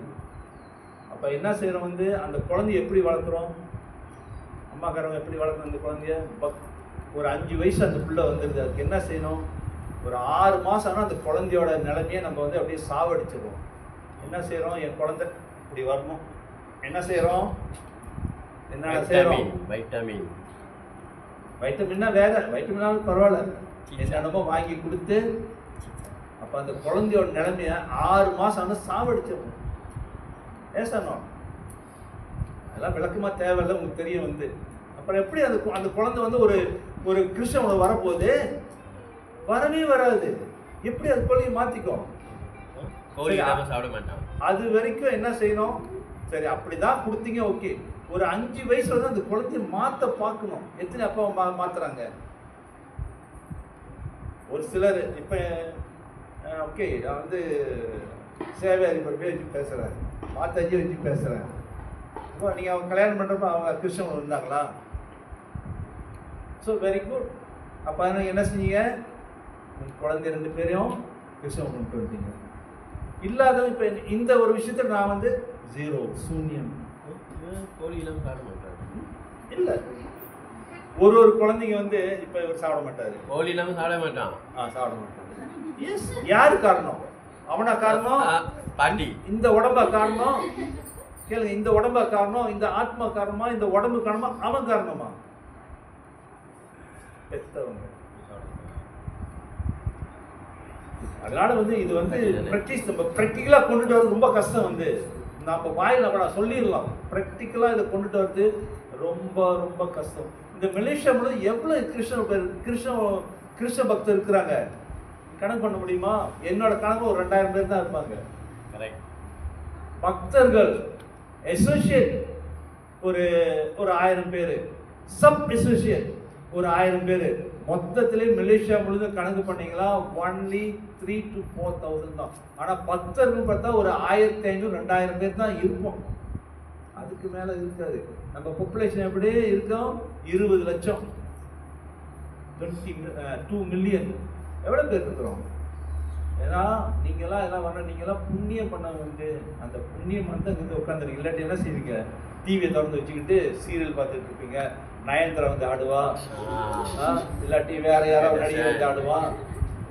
அப்ப என்ன செய்யறோம் வந்து அந்த குழந்தைய எப்படி வளர்க்குறோம்? அம்மாக்காரங்க எப்படி வளர்க்கணும் அந்த குழந்தைய? ஒரு 5 வயசு அந்த பிள்ளை வந்துடுது, அதுக்கு என்ன செய்யணும்? ஒரு 6 மாதம் ஆனால் அந்த குழந்தையோட நிலைமையை நம்ம வந்து அப்படியே சாவடிச்சிடுவோம். என்ன செய்கிறோம்? என் குழந்தை இப்படி வரணும். என்ன செய்கிறோம்? என்ன செய்கிறோம்? வைட்டமின்னா வேற, வைட்டமினாலும் பரவாயில்ல, என்னென்னமோ வாங்கி கொடுத்து அப்போ அந்த குழந்தையோட நிலைமையை 6 மாதம் ஆனால் சாவடிச்சிடுவோம். ஏசணும் அதெல்லாம் விளக்கமாக தேவையில்லை, உங்களுக்கு தெரியும் வந்து. அப்புறம் எப்படி அந்த குழந்தை வந்து ஒரு கிருஷ்ணன் வரப்போகுது? வரவே வராது. எப்படி அது கொள்கையை மாத்திக்கும்? அது வரைக்கும் என்ன செய்யணும்? சரி அப்படிதான் கொடுத்தீங்க, ஓகே. ஒரு 5 வயசுல தான் அந்த குழந்தைய மாத்த பார்க்கணும். எத்தனை அப்பா மாத்துறாங்க? ஒரு சிலர் இப்ப ஓகே, நான் வந்து சேவை அதிபர் வச்சு பேசுறேன், மாத்தாஜி வச்சு பேசுறேன். இப்போ நீங்க அவங்க கல்யாணம் பண்றப்ப அவங்க கிருஷ்ணன் இருந்தாங்களா? So very good. அப்போ என்ன செஞ்சீங்க? குழந்தை 2 பேரையும் கிருஷ்ணன் கொண்டு வந்தீங்க. இல்லாதவங்க இப்போ இந்த ஒரு விஷயத்தில் நான் வந்து 0 சூன்யம். இல்லை, ஒரு குழந்தைங்க வந்து இப்போ இவர் சாப்பிட மாட்டாரு, கோழி இல்லாமல் சாப்பிட மாட்டான். சாப்பிட மாட்டாரு. எஸ், யாரு காரணம்? அவனா காரணம்? பாண்டி. இந்த உடம்பா காரணம்? கேளுங்க, இந்த உடம்பா காரணம்? இந்த ஆத்மா காரணமா? இந்த உடம்பு காரணமா? அவன் காரணமா? பெத்தவங்க. அதனால வந்து இது வந்து பிராக்டிஸ், நம்ம ப்ராக்டிக்கலா கொண்டுட்டு வரது ரொம்ப கஷ்டம். வந்து நம்ம வாயில் நம்ம சொல்லிடலாம், ப்ராக்டிக்கலா இதை கொண்டுட்டு வரது ரொம்ப ரொம்ப கஷ்டம். இந்த மலேசியா முழுவதும் எவ்வளவு கிருஷ்ண பக்தர் இருக்கிறாங்க கணக்கு பண்ண முடியுமா? என்னோட கணக்கு ஒரு 2000 பேர் தான் இருப்பாங்க பக்தர்கள். அசோசியேட் ஒரு 1000 பேர், சப் அசோசியேட் ஒரு 1000 பேர். மொத்தத்திலே மலேசியா முழுவதும் கணக்கு பண்ணீங்களா ஒன்லி 3 to 4,000 தான். ஆனா பக்தர்கள் பார்த்தா ஒரு 1500 2000 பேர் தான் இருப்போம், அதுக்கு மேல இருக்காது. நம்ம பாப்புலேஷன் எப்படியே இருக்கோம்? 20 லட்சம், 2 மில்லியன். எவ்வளவு பேர் இருக்கிறோம்? ஏன்னா நீங்களாம் எல்லாம் வர, நீங்களாம் புண்ணியம் பண்ண வந்து அந்த புண்ணியம் வந்து அங்கே உட்காந்துருக்கீங்க. இல்லாட்டி என்ன செய்வீங்க? டிவியை திறந்து வச்சுக்கிட்டு சீரியல் பார்த்துட்டு இருப்பீங்க. நயன்தாரா வந்து ஆடுவா, இல்லாட்டி வேற யாராவது நடிகர் வந்து ஆடுவா,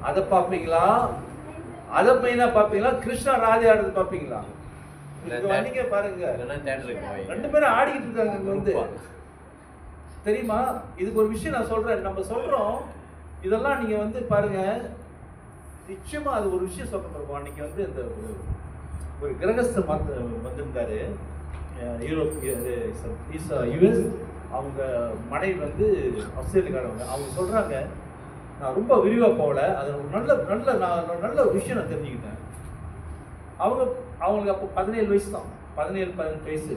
அதை பார்ப்பீங்களா? அதை மெயினா பார்ப்பீங்களா? கிருஷ்ணா ராதே ஆடுறது பார்ப்பீங்களா? வந்தீங்க பாருங்க, 2 பேரும் ஆடிக்கிட்டு இருக்காங்க இங்க வந்து. தெரியுமா? இதுக்கு ஒரு விஷயம் நான் சொல்றேன். நம்ம சொல்றோம் இதெல்லாம் நீங்க வந்து பாருங்க, நிச்சயமா அது ஒரு விஷயம் சொல்றோம். அன்னைக்கு வந்து இந்த ஒரு கிரகஸ்தர் வந்திருந்தாரு, யூரோப், யுஎஸ். அவங்க மனைவி வந்து ஆஸ்திரேலியாக்காரவங்க. அவங்க சொல்றாங்க, நான் ரொம்ப விரிவாக போகல, அது நல்ல ஒரு விஷயம் நான் தெரிஞ்சுக்கிட்டேன். அவங்களுக்கு அப்போ 17 வயசு தான், 17-18 வயசு.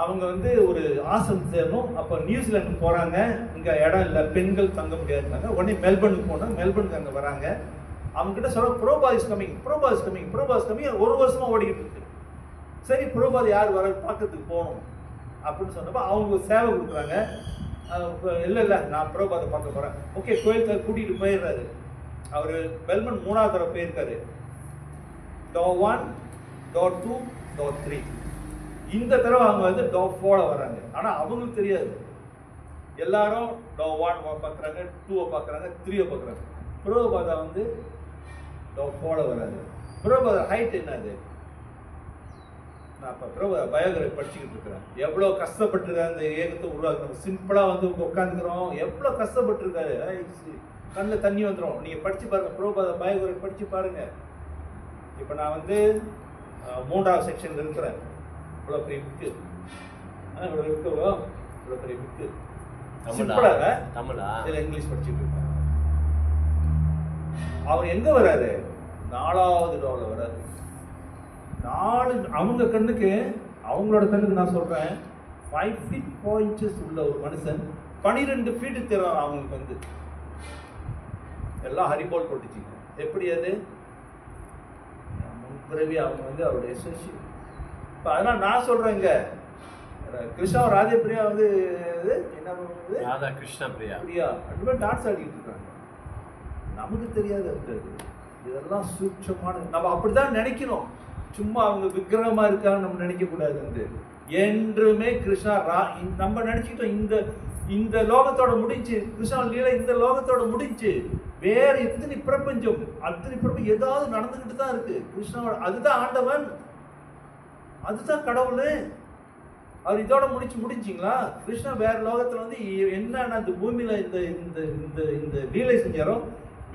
அவங்க வந்து ஒரு ஆசிரமம் சேரணும். அப்போ நியூசிலாந்து போகிறாங்க, இங்கே இடம் இல்லை, பெண்கள் தங்க முடியாதுனாங்க. உடனே மெல்பர்னுக்கு போனால், மெல்பர்னுக்கு அங்கே வராங்க. அவங்ககிட்ட சொல்ல Prabhat is coming, Prabhat is coming, Prabhat is coming. 1 வருஷமாக ஓடிக்கிட்டு இருக்கு. சரி, ப்ரோபாத் யார் வர பார்க்கறதுக்கு போகணும் அப்படின்னு சொன்னப்போ அவங்க சேவை கொடுக்குறாங்க. இல்லை நான் ப்ரோபாத்தை பார்க்க போகிறேன். ஓகே, கோயிலுக்கு கூட்டிகிட்டு போயிடுறாரு. அவர் மெல்பர்ன் 3ஆவது தடவை போயிருக்காரு. Door 1, Door 2, Door 3. இந்த தடவை அவங்க வந்து Door 4 வராங்க. ஆனால் அவங்களுக்கு தெரியாது. எல்லாரும் Door 1 பார்க்குறாங்க, 2 பார்க்குறாங்க, 3 பார்க்குறாங்க. ப்ரோபாதா வந்து Door 4 வராது. ப்ரோபாதா ஹைட் என்னது? நான் இப்போ ப்ரோபாதா பயோகிராஃபி படிச்சுக்கிட்டு இருக்கிறேன். எவ்வளோ கஷ்டப்பட்டுருக்காரு அந்த ஏகத்தை உருவாக்குறோம். சிம்பிளாக வந்து உட்காந்துக்கிறோம், எவ்வளோ கஷ்டப்பட்டுருக்காரு. கண்ணில் தண்ணி வந்துடும். நீங்கள் படித்து பாருங்கள், பிரபுபாத பயகுரை படித்து பாருங்கள். இப்போ நான் வந்து 3வது செக்ஷனில் இருக்கிறேன். இவ்வளோ பெரிய புக்கு, இவ்வளோ இருக்கோ, இவ்வளோ பெரிய புக்கு. சிம்பிளாக தமிழா இதில் இங்கிலீஷ் படிச்சுட்டு இருக்கேன். அவர் எங்கே வராரு? 4வது லோவில் வராரு. 4 அவங்க கண்ணுக்கு, அவங்களோட கண்ணுக்கு நான் சொல்கிறேன், 5 feet 4 inches உள்ள ஒரு மனுஷன் 12 feet தெரியும். அவங்களுக்கு வந்து எல்லாம் ஹரிபோல் போட்டுச்சிங்க. எப்படி அது? முன்பிறவி அவங்க வந்து அவருடைய சிஷ்யன். இப்போ அதனால் நான் சொல்கிறேங்க, கிருஷ்ணா ராதே பிரியா வந்து என்ன பண்ணுறது, ராதா கிருஷ்ணா பிரியா பிரியா ரெண்டு பேரும் டான்ஸ் ஆடிட்டு இருக்காங்க. நமக்கு தெரியாது இருக்கிறது. இதெல்லாம் சூட்சமான, நம்ம அப்படிதான் நினைக்கணும். சும்மா அவங்க விக்கிரகமா இருக்கான்னு நம்ம நினைக்கக்கூடாது. வந்து என்றுமே கிருஷ்ணா நம்ம நினைச்சிட்டோம் இந்த லோகத்தோட முடிஞ்சு, கிருஷ்ணா லீலை இந்த லோகத்தோட முடிஞ்சு. வேற எத்தனை பிரபஞ்சம், அத்தனை பிரபஞ்சம் ஏதாவது நடந்துகிட்டு தான் இருக்கு. கிருஷ்ணாவோட அதுதான் ஆண்டவன், அதுதான் கடவுள். அவர் இதோட முடிஞ்சிங்களா? கிருஷ்ணா வேற லோகத்துல வந்து என்னன்னா இந்த பூமியில இந்த இந்த இந்த இந்த லீலை செஞ்சாரோ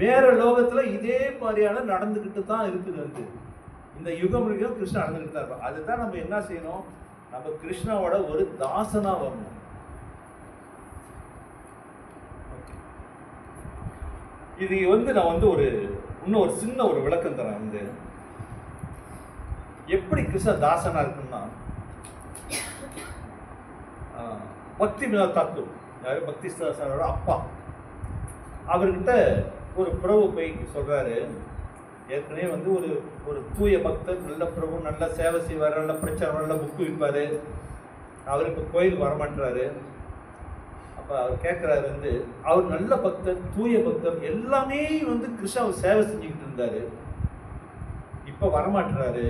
வேற லோகத்துல இதே மாதிரியான நடந்துகிட்டு தான் இருக்குது. வந்து இந்த யுகம் கிருஷ்ணா நடந்துகிட்டு தான் இருக்கும். அதுதான் நம்ம என்ன செய்யணும், நம்ம கிருஷ்ணாவோட ஒரு தாசனா வரணும். இது வந்து நான் வந்து இன்னும் ஒரு சின்ன ஒரு விளக்கம் தரேன். வந்து எப்படி கிருஷ்ண தாசனா இருக்குன்னா, பக்தி வினோத் தாக்கூர், பக்தி சாரோட அப்பா, அவர்கிட்ட ஒரு பிரபு போய் சொல்றாரு. ஏற்கனவே வந்து ஒரு தூய பக்தர், நல்ல பிரபு, நல்ல சேவை செய்வார், நல்ல பிரச்சாரம், நல்ல புக்கு விற்பாரு. அவர் இப்போ கோயிலுக்கு வரமாட்டாரு. அப்போ அவர் கேட்குறாரு, வந்து அவர் நல்ல பக்தர், தூய பக்தர், எல்லாமே வந்து கிருஷ்ணாவை சேவை செஞ்சுக்கிட்டு இருந்தார், இப்போ வரமாட்டுறாரு.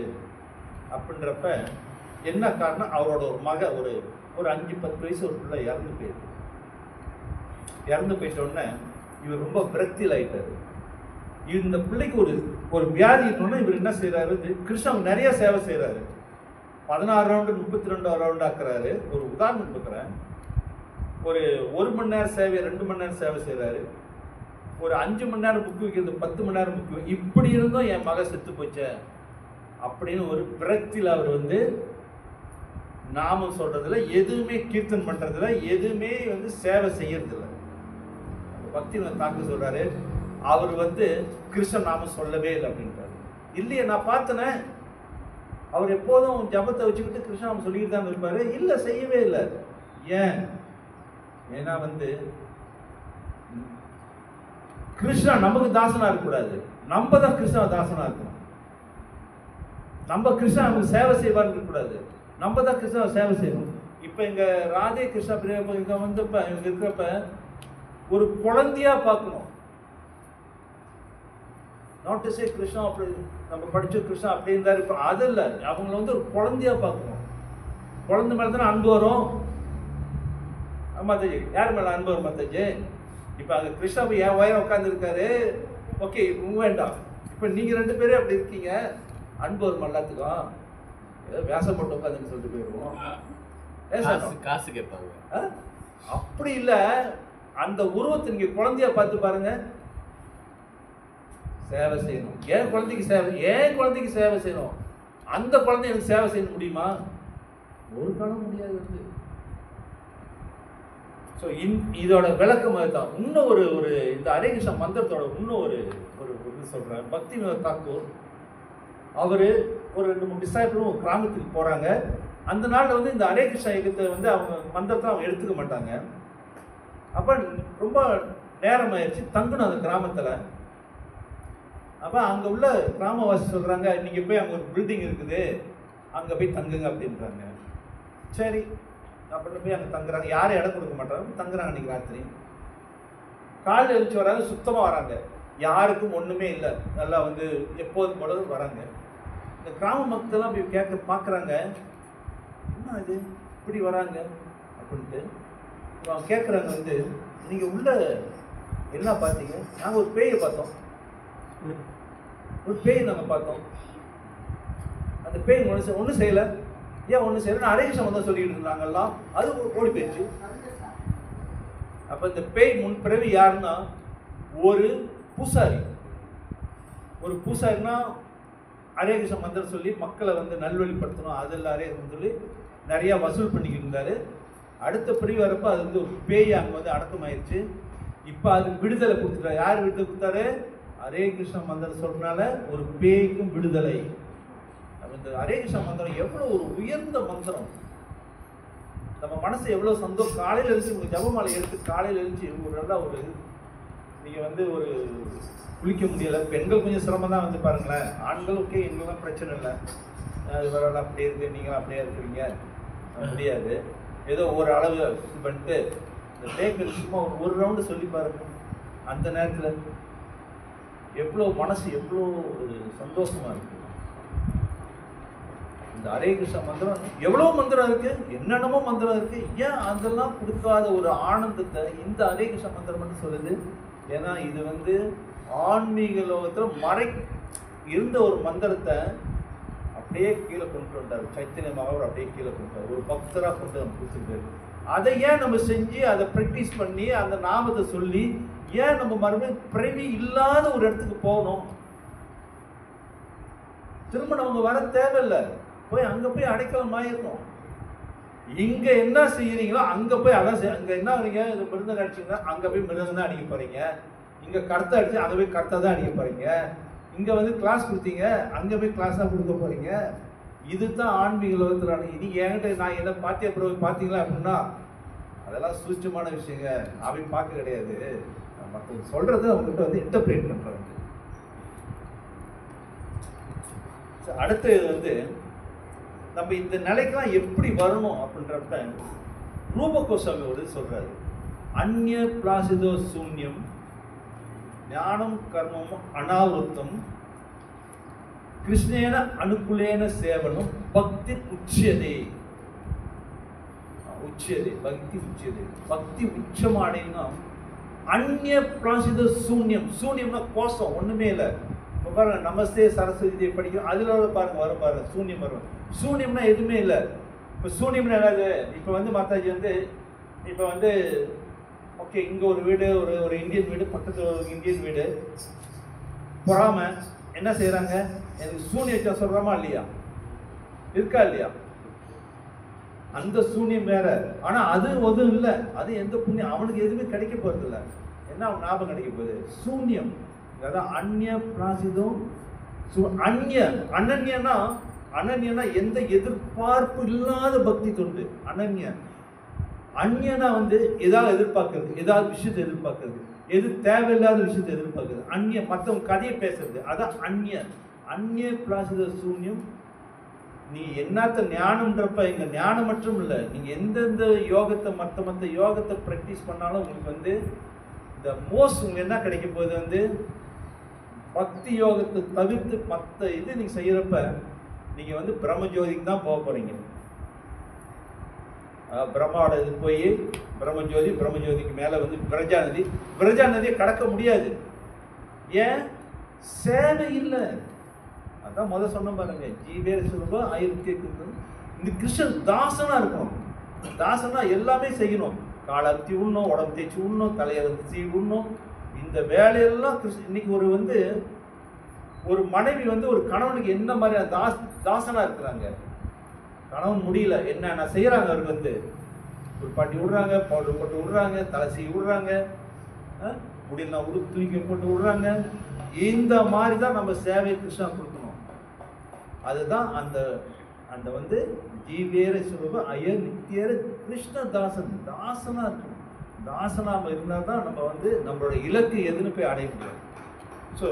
அப்படின்றப்ப என்ன காரணம், அவரோட ஒரு மக ஒரு 5-10 வயசு ஒரு பிள்ளை இறந்து போயிட்டோன்னே இவர் ரொம்ப விரக்தியில் ஆயிட்டார். இந்த பிள்ளைக்கு ஒரு வியாதி இருக்கணும்னா இவர் என்ன செய்யறாரு, கிருஷ்ணாவுக்கு நிறைய சேவை செய்யறாரு. 16 ரவுண்டு 32 ரவுண்டு ஆக்குறாரு. ஒரு உதாரணம் கொடுக்குறேன். ஒரு 1 மணி நேரம் சேவை, 2 மணி நேரம் சேவை செய்யறாரு. ஒரு 5 மணி நேரம் புக்கு வைக்கிறது, 10 மணி நேரம் புக்கு. இப்படி இருந்தும் என் மக செத்து போச்ச அப்படின்னு ஒரு விரக்தியில் அவர் வந்து நாமம் சொல்றதுல, எதுவுமே கீர்த்தன் பண்றதுல, எதுவுமே வந்து சேவை செய்யறதில்ல. பக்தி தாக்கு சொல்றாரு, அவர் வந்து கிருஷ்ண நாமம் சொல்லவே இல்லை அப்படின்றாரு. இல்லையே, நான் பார்த்தனே, அவர் எப்போதும் ஜபத்தை வச்சுக்கிட்டு கிருஷ்ண நாமம் சொல்லிட்டு தான் இருப்பாரு. இல்லை, செய்யவே இல்லை. ஏன்னா வந்து கிருஷ்ணா நமக்கு தாசனா இருக்கக்கூடாது, நம்ம தான் கிருஷ்ணா தாசனா இருக்கணும். நம்ம கிருஷ்ணா நமக்கு சேவை செய்வார் இருக்கக்கூடாது, நம்ம தான் கிருஷ்ணாவை சேவை செய்யணும். இப்போ இங்கே ராதே கிருஷ்ணா பிரியா இங்கே வந்தப்ப, இவங்க இருக்கிறப்ப ஒரு குழந்தையா பார்க்கணும். நாட் டு சே கிருஷ்ணா அப்படி நம்ம படிச்ச கிருஷ்ணா அப்படி இருந்தாரு, இப்போ அது இல்லை. அவங்கள வந்து ஒரு குழந்தையா பார்க்கணும். குழந்தை மேலே தானே அன்பு வரும். மாதாஜி யார் மேலே அன்பு வரும் மாதாஜி? இப்போ அங்கே கிருஷ்ணா போய் என் வயரம் உட்காந்துருக்காரு, ஓகே வேண்டாம். இப்போ நீங்கள் 2 பேரும் அப்படி இருக்கீங்க, அன்பு வரும் எல்லாத்துக்கும். ஏதோ வேஷம் போட்டு உட்காந்துன்னு சொல்லிட்டு போயிடுவோம். காசு கேட்பாங்க. அப்படி இல்லை, அந்த உருவத்தை நீங்க குழந்தையா பார்த்து பாருங்க. சேவை செய்யணும். ஏன் குழந்தைக்கு சேவை செய்யணும்? அந்த குழந்தை எனக்கு சேவை செய்ய முடியுமா? ஒரு காலம் முடியாது. வந்து ஸோ இதோட விளக்கம் அதுதான். இன்னும் ஒரு இந்த ஹரே கிருஷ்ணா மந்திரத்தோட இன்னும் ஒரு சொல்றேன். பக்தி வினோத் தாக்கூர் அவர் ஒரு 2-3 டிசைபிளும் ஒரு கிராமத்துக்கு போறாங்க. அந்த நாளில் வந்து இந்த ஹரே கிருஷ்ணா இயக்கத்தை வந்து அவங்க மந்திரத்தை அவங்க எடுத்துக்க மாட்டாங்க. அப்போ ரொம்ப நேரம் ஆயிடுச்சு, தங்கணும் அந்த கிராமத்தில். அப்போ அங்கே உள்ள கிராமவாசி சொல்கிறாங்க, நீங்கள் போய் அங்கே ஒரு பில்டிங் இருக்குது, அங்கே போய் தங்குங்க அப்படின்றாங்க. சரி அப்படின்னு போய் அங்கே தங்குறாங்க. யாரும் இடம் கொடுக்க மாட்டாங்க, தங்குறாங்க. அன்றைக்கி ராத்திரி காலையில் எழுச்சி வராங்க, சுத்தமாக வராங்க, யாருக்கும் ஒன்றுமே இல்லை, நல்லா வந்து எப்போதும் போல வராங்க. இந்த கிராம மக்கள்லாம் போய் பார்க்குறாங்க, என்ன இது இப்படி வராங்க அப்படின்ட்டு. அவங்க கேட்குறாங்க, வந்து நீங்கள் உள்ள என்ன பார்த்தீங்க? நாங்கள் ஒரு பேயை பார்த்தோம், ஒரு பேய் நாங்கள் பார்த்தோம். அந்த பேய் ஒன்றும் செய்யலை. ஏன் ஒன்றும் செய்யலை? நான் ஹரே கிருஷ்ணா தான் சொல்லிக்கிட்டு இருந்தாங்கல்லாம், அது ஓடி போயிடுச்சு. அப்போ இந்த பேய் முன்பிறவி யாருன்னா ஒரு பூசாரி. ஒரு பூசாரினா ஹரே கிருஷ்ண மந்திரம் சொல்லி மக்களை வந்து நல்வழிப்படுத்தணும், அதில் ஹரே சொல்லி நிறையா வசூல் பண்ணிக்கிட்டு இருந்தார். அடுத்த பிரிவு வரப்போ அது வந்து ஒரு பேய் அங்கே வந்து அடக்கமாயிருச்சு. இப்போ அதுக்கு விடுதலை கொடுத்துட்டாரு. யார் விடுதலை கொடுத்தாரு? ஹரே கிருஷ்ண மந்திரம் சொல்றதுனால ஒரு பேய்க்கும் விடுதலை. இந்த ஹரே கிருஷ்ண மந்திரம் எவ்வளோ ஒரு உயர்ந்த மந்திரம். நம்ம மனசு எவ்வளோ சந்தோஷம். காலையில் எழுந்து உங்கள் ஜபமாலை எடுத்து காலையில் எழுந்து ஒரு நல்லா ஒரு நீங்கள் வந்து ஒரு குளிக்க முடியலை. பெண்கள் கொஞ்சம் சிரமம் தான் வந்து பாருங்களேன். ஆண்கள் ஓகே, எங்களுக்கும் பிரச்சனை இல்லை, அது வரலாம் அப்படியே இருக்கு, நீங்களும் அப்படியே இருக்கிறீங்க, முடியாது. ஏதோ ஒரு அளவு பண்ணிட்டு இந்த டேக்கு சும்மா ஒரு ரவுண்டு சொல்லி பாருங்க. அந்த நேரத்தில் எவ்வளோ மனசு எவ்வளோ ஒரு சந்தோஷமாக இருக்குது. இந்த ஹரே கிருஷ்ண மந்திரம் எவ்வளோ மந்திரம் இருக்குது, என்னென்னமோ மந்திரம் இருக்குது. ஏன் அதெல்லாம் கொடுக்காத ஒரு ஆனந்தத்தை இந்த ஹரே கிருஷ்ண மந்திரம் மட்டும் சொல்லுது? ஏன்னா இது வந்து ஆன்மீக லோகத்தில் இருந்த ஒரு மந்திரத்தை அப்படியே கீழே கொண்டு வந்தார். சைத்தன்ய மகாவர் அப்படியே கீழே கொண்டு வந்தார். ஒரு பக்தராக கொண்டு வந்து கொடுத்துருக்காரு. அதை ஏன் நம்ம செஞ்சு அதை ப்ராக்டிஸ் பண்ணி அந்த நாமத்தை சொல்லி ஏன் நம்ம மறுபடியும் பிறவி இல்லாத ஒரு இடத்துக்கு போகணும்? திரும்ப நம்ம வர தேவையில்லை. போய் அங்கே போய் அடைக்கலம் ஆயிருக்கும். இங்கே என்ன செய்யறீங்களோ அங்கே போய் அதான் அங்கே என்ன வரீங்க, இது மிருந்தம் அடிச்சிங்கன்னா அங்கே போய் மிருந்தம் தான் அடிக்க போறீங்க. இங்கே கருத்தை அடிச்சு அங்கே போய் கருத்தை தான் அடிக்க போறீங்க. இங்கே வந்து கிளாஸ் கொடுத்தீங்க, அங்கே போய் கிளாஸாக கொடுக்க போறீங்க. இதுதான் ஆன்மீக லோகத்தில். இது என்கிட்ட நான் என்ன பார்த்தியா பிறகு பார்த்தீங்களா அப்படின்னா அதெல்லாம் சூட்சமான விஷயங்க. அவை பார்க்க கிடையாது. மற்றவங்க சொல்றது அவங்ககிட்ட வந்து இன்டர்பிரேட் பண்றாங்க. அடுத்து வந்து நம்ம இந்த நிலைக்கெல்லாம் எப்படி வரணும் அப்படின்றப்ப ரூப கோஸ்வாமி ஒரு சொல்றாரு. அந்நிய பிளாசிதோ சூன்யம் ஞானம் கர்மமும் அனாவருத்தம் கிருஷ்ணேன அனுகுலேன சேவனம் பக்தி உச்சியதே. உச்சியதே பக்தி உச்சியதே. பக்தி உச்சமாடைன்னா அந்நிய பிளாசிதோ சூன்யம். சூன்யம்னா கோஷம் ஒண்ணுமே இல்லை. இப்போ பாருங்க, நமஸ்தே சரஸ்வதி படிக்கிறோம், அதுல பாருங்க வரும் பாருங்க சூன்யம் வரும். சூன்யம்னா எதுவுமே இல்லை. இப்போ சூன்யம்னா என்னது? இப்போ வந்து மாதாஜி வந்து இப்போ வந்து ஓகே இங்கே ஒரு வீடு, ஒரு இந்தியன் வீடு, பக்கத்தில் ஒரு இந்தியன் வீடு, பொறாம என்ன செய்கிறாங்க? எனக்கு சூன்யத்தை சொல்கிறாமா இல்லையா? இருக்கா இல்லையா? அந்த சூன்யம் வேற. ஆனால் அது ஒதுவும் இல்லை. அது எந்த புண்ணியம் அவனுக்கு எதுவுமே கிடைக்க போகிறது இல்லை. என்ன அவன் ஞாபகம் கிடைக்க போகுது? சூன்யம். அதான் அந்நிய பிராசிதம். அனன்யனா அனன்யனா எந்த எதிர்பார்ப்பு இல்லாத பக்தி தொண்டு அனன்ய. அந்நியனா வந்து ஏதாவது எதிர்பார்க்கறது, ஏதாவது விஷயத்தை எதிர்பார்க்கறது, எது தேவையில்லாத விஷயத்தை எதிர்பார்க்கறது. அந்நிய மற்றவங்க கதையை பேசுறது, அதான் அந்நிய. அந்நிய பிராசித சூன்யம். நீ என்னத்த ஞானம்ன்றப்ப இங்க ஞானம் மட்டும் இல்லை, நீங்க எந்தெந்த யோகத்தை மற்ற யோகத்தை ப்ராக்டிஸ் பண்ணாலும் உங்களுக்கு வந்து இந்த மோஸ்ட் உங்களுக்கு என்ன கிடைக்க போகுது வந்து பக்தி யோகத்தை தவிர்த்து மற்ற இது நீங்க செய்யறப்ப நீங்க வந்து பிரம்மஜோதிக்கு தான் போக போறீங்க. பிரம்மாவோட இது போய் பிரம்மஜோதி, பிரம்மஜோதிக்கு மேல வந்து விரஜா நதி. விரஜா நதியை கடக்க முடியாது. ஏன்? சேவை இல்லை. அதான் முதல் சொன்ன பாருங்க, ஜீவே சொல்லும்போ ஆயிரத்தி இந்த கிருஷ்ணன் தாசனா இருக்கணும். தாசனா எல்லாமே செய்யணும். காலை அத்தி உண்ணும், உடம்பு தேய்ச்சி உண்ணும், தலையை வந்து சீ உண்ணும். இந்த வேலையெல்லாம் கிருஷ்ணன். இன்னைக்கு ஒரு வந்து ஒரு மனைவி வந்து ஒரு கணவனுக்கு என்ன மாதிரியான தாசனா இருக்கிறாங்க. கணவன் முடியல, என்னென்ன செய்யறாங்க? அவருக்கு வந்து ஒரு பாட்டி விடுறாங்க, பவுடர் போட்டு விடுறாங்க, தலை சீ விடுறாங்க, முடியல உடுப்பு தூக்கி போட்டு விடுறாங்க. இந்த மாதிரி தான் நம்ம சேவை கிருஷ்ணா கொடுக்கணும். அதுதான் அந்த அந்த வந்து ஜீவேர சுரூப அயர் நித்தியர கிருஷ்ண தாசன். தாசனா இருக்கணும். தாசனாம இருந்தால் தான் நம்ம வந்து நம்மளோட இலக்கு எதுன்னு போய் அடைய முடியும். ஸோ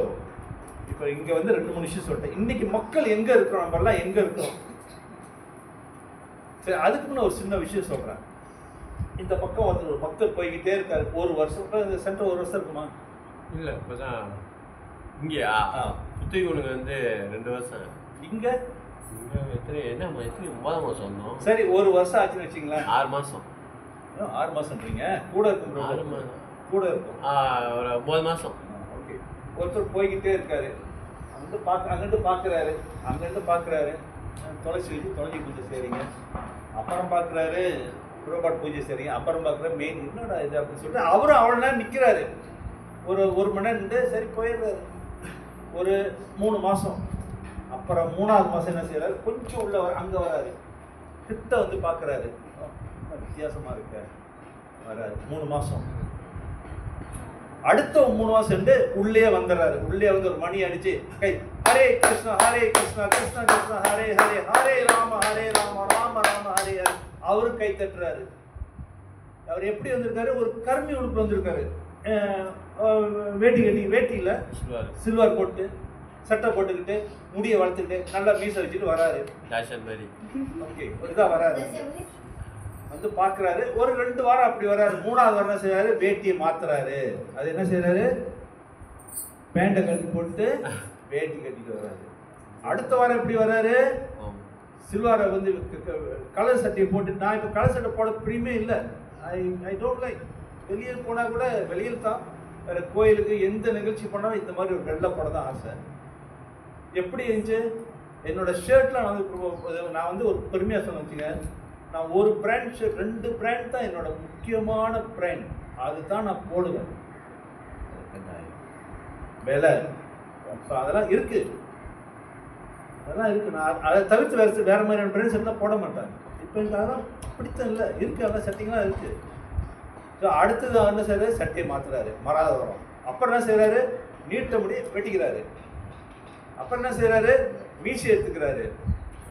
இப்போ இங்கே வந்து 2-3 விஷயம் சொல்லிட்டேன். இன்னைக்கு மக்கள் எங்கே இருக்கிறோம், நம்ம எல்லாம் எங்கே இருக்கிறோம்? சரி, அதுக்கு முன்ன ஒரு சின்ன விஷயம் சொல்கிறேன். இந்த பக்கம் ஒரு பக்தர் போய்கிட்டே இருக்காரு. ஒரு வருஷம் இந்த சென்டர் 1 வருஷம் இருக்குமா? இல்லை, இப்போதான் இங்கேயா புத்திகுனுங்க வந்து 2 வருஷம். இங்கே எத்தனை 9 மாதம் வந்தோம். சரி, 1 வருஷம் ஆச்சுன்னு வச்சிங்களேன். 6 மாதம். 6 மாதம்ன்றீங்க, கூட இருக்கும். 6 மாதம் கூட இருக்கும். ஒரு 9 மாதம். ஓகே. ஒருத்தர் போய்கிட்டே இருக்காரு. அங்கிட்டு பார்க்குறாரு, அங்கிட்டு பார்க்குறாரு, தொலைச்சி பூஜை செய்கிறீங்க. அப்புறம் பார்க்குறாரு ரோபாட் பூஜை செய்கிறீங்க. அப்புறம் பார்க்குற மெயின் என்னடா இது அப்படின்னு சொல்லிட்டு அவரும் அவ்வளோ நேரம் நிற்கிறாரு. ஒரு மணி நேரம் நின்று சரி போயிடுறாரு. ஒரு 3 மாதம். அப்புறம் 3ஆவது மாதம் என்ன செய்யறாரு, கொஞ்சம் உள்ள அங்கே வராரு, கிட்ட வந்து பார்க்குறாரு, வித்தியாசமாக இருக்க வராரு. 3 மாதம். அடுத்த 3 மாதம் உள்ளே வந்துடுறாரு. உள்ளே வந்து ஒரு மணி அடிச்சு கை ஹரே கிருஷ்ணா கிருஷ்ணா கிருஷ்ணா ஹரே ஹரே, ஹரே ராம ராம ராம ஹரே ஹரே. அவரு கை தட்டுறாரு. அவர் எப்படி வந்திருக்காரு, ஒரு கருமி உடுப்பு வந்திருக்காரு, வேட்டியில் சில்வர் போட்டு சட்டை போட்டுக்கிட்டு முடியை வளர்த்துக்கிட்டு நல்லா மீசை வச்சுட்டு வராரு. ஓகே, இதான் வராரு. வந்து பார்க்குறாரு. ஒரு 2 வாரம் அப்படி வர்றாரு. 3ஆவது வாரம் என்ன செய்யறாரு, வேட்டியை மாத்துறாரு. அது என்ன செய்யறாரு, பேண்டை கட்டி போட்டு வேட்டி கட்டிட்டு வர்றாரு. அடுத்த வாரம் எப்படி வர்றாரு, சில்வாரை வந்து கலர் சட்டையை போட்டு. நான் இப்போ கலர் சட்டை போட பிரியமே இல்லை. I don't like. வெளியில் போனால் கூட வெளியில் தான், வேறு கோயிலுக்கு எந்த நிகழ்ச்சி போனாலும் இந்த மாதிரி ஒரு வெள்ளை போட தான் ஆசை. எப்படி இருந்துச்சு என்னோட ஷர்ட்டில் நான் வந்து ஒரு பெருமையாக சொன்ன வச்சுங்க, நான் ஒரு பிராண்ட் ஷர்ட் 2 பிராண்ட் தான் என்னோட முக்கியமான பிராண்ட், அதுதான் நான் போடுவேன். விலை அதெல்லாம் இருக்கு, அதெல்லாம் இருக்கு. நான் அதை தவிர்த்து வேற மாதிரியான பிராண்ட்ஸ் இருந்தால் போட மாட்டேன். இப்போ எனக்கு அதெல்லாம் பிடித்தம் இல்லை, இருக்கு, அதெல்லாம் செட்டிங்லாம் இருக்கு. ஸோ அடுத்தது என்ன செய்யறாரு, சட்டையை மாத்துறாரு. மறாத வரும். அப்புறம் என்ன செய்யறாரு, நீட்ட முடி வெட்டிக்கிறாரு. அப்புறம் என்ன செய்யறாரு, மீசி எடுத்துக்கிறாரு.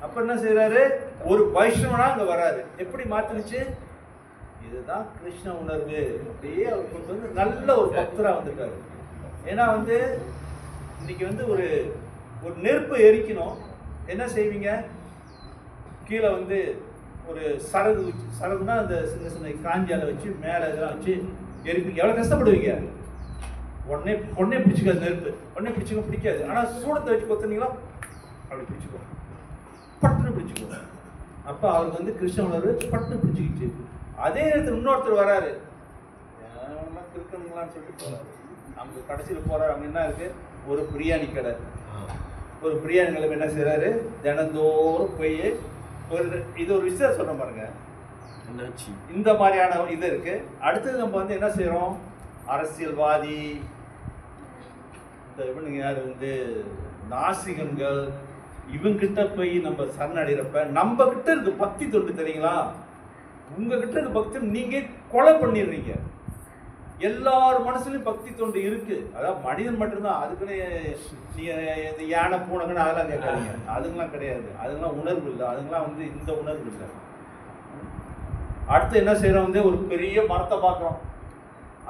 அப்புறம் என்ன செய்யறாரு, ஒரு வைஷ்ணவனா அங்க வராரு. எப்படி மாத்திருச்சு, இதுதான் கிருஷ்ண உணர்வு. அப்படியே அவர் கொண்டு வந்து நல்ல ஒரு பக்தரா வந்திருக்காரு. ஏன்னா வந்து இன்னைக்கு வந்து ஒரு நெருப்பு எரிக்கணும், என்ன செய்வீங்க, கீழே வந்து ஒரு சரகுனா அந்த சின்ன காஞ்சியால வச்சு மேலே இதெல்லாம் வச்சு எரிப்பீங்க. எவ்வளோ கஷ்டப்படுவீங்க. உடனே பிடிச்சிக்காது நெருப்பு, உடனே பிடிக்காது. ஆனால் சூடத்தை வச்சு கொத்துனீங்களா அப்படி பிடிச்சிக்கோ, பட்டுன்னு பிடிச்சிக்கோ. அப்போ அவருக்கு வந்து கிருஷ்ண உணர்வு பட்டுன்னு பிடிச்சிக்கிச்சு. அதே நேரத்தில் இன்னொருத்தர் வராரு, இருக்கணுங்களான்னு சொல்லிட்டு போறாரு. அவங்க கடைசியில் போறாரு. அவங்க என்ன இருக்கு, ஒரு பிரியாணி கடை. ஒரு பிரியாணி கடை என்ன செய்யறாரு, தினந்தோறும் போய் இது ஒரு விஷயம் சொல்ற பாருங்க, இந்த மாதிரியான இது இருக்கு. அடுத்தது நம்ம வந்து என்ன செய்யறோம், அரசியல்வாதி, இந்த இவனுங்க யாரு வந்து நாசிகன்கள், இவங்கிட்ட போய் நம்ம சரணடைகிறப்ப நம்ம கிட்ட இருக்கு பக்தி தொண்டு தெரியுங்களா, உங்ககிட்ட இருக்க பக்தி நீங்க கொலை பண்ணிடுறீங்க. எல்லார் மனசுலயும் பக்தி தொண்டு இருக்கு. அதாவது மனிதன் மட்டும்தான், அதுக்குன்னு நீங்க யானை பூனைங்கன்னு அதெல்லாம் கேட்காதீங்க. அதுங்கெல்லாம் கிடையாது, அதுங்கெல்லாம் உணர்வு இல்லை. அதுங்கெல்லாம் வந்து இந்த உணர்வு இல்லை. அடுத்து என்ன செய்யறோம், வந்து ஒரு பெரிய மரத்தை பார்க்குறோம்.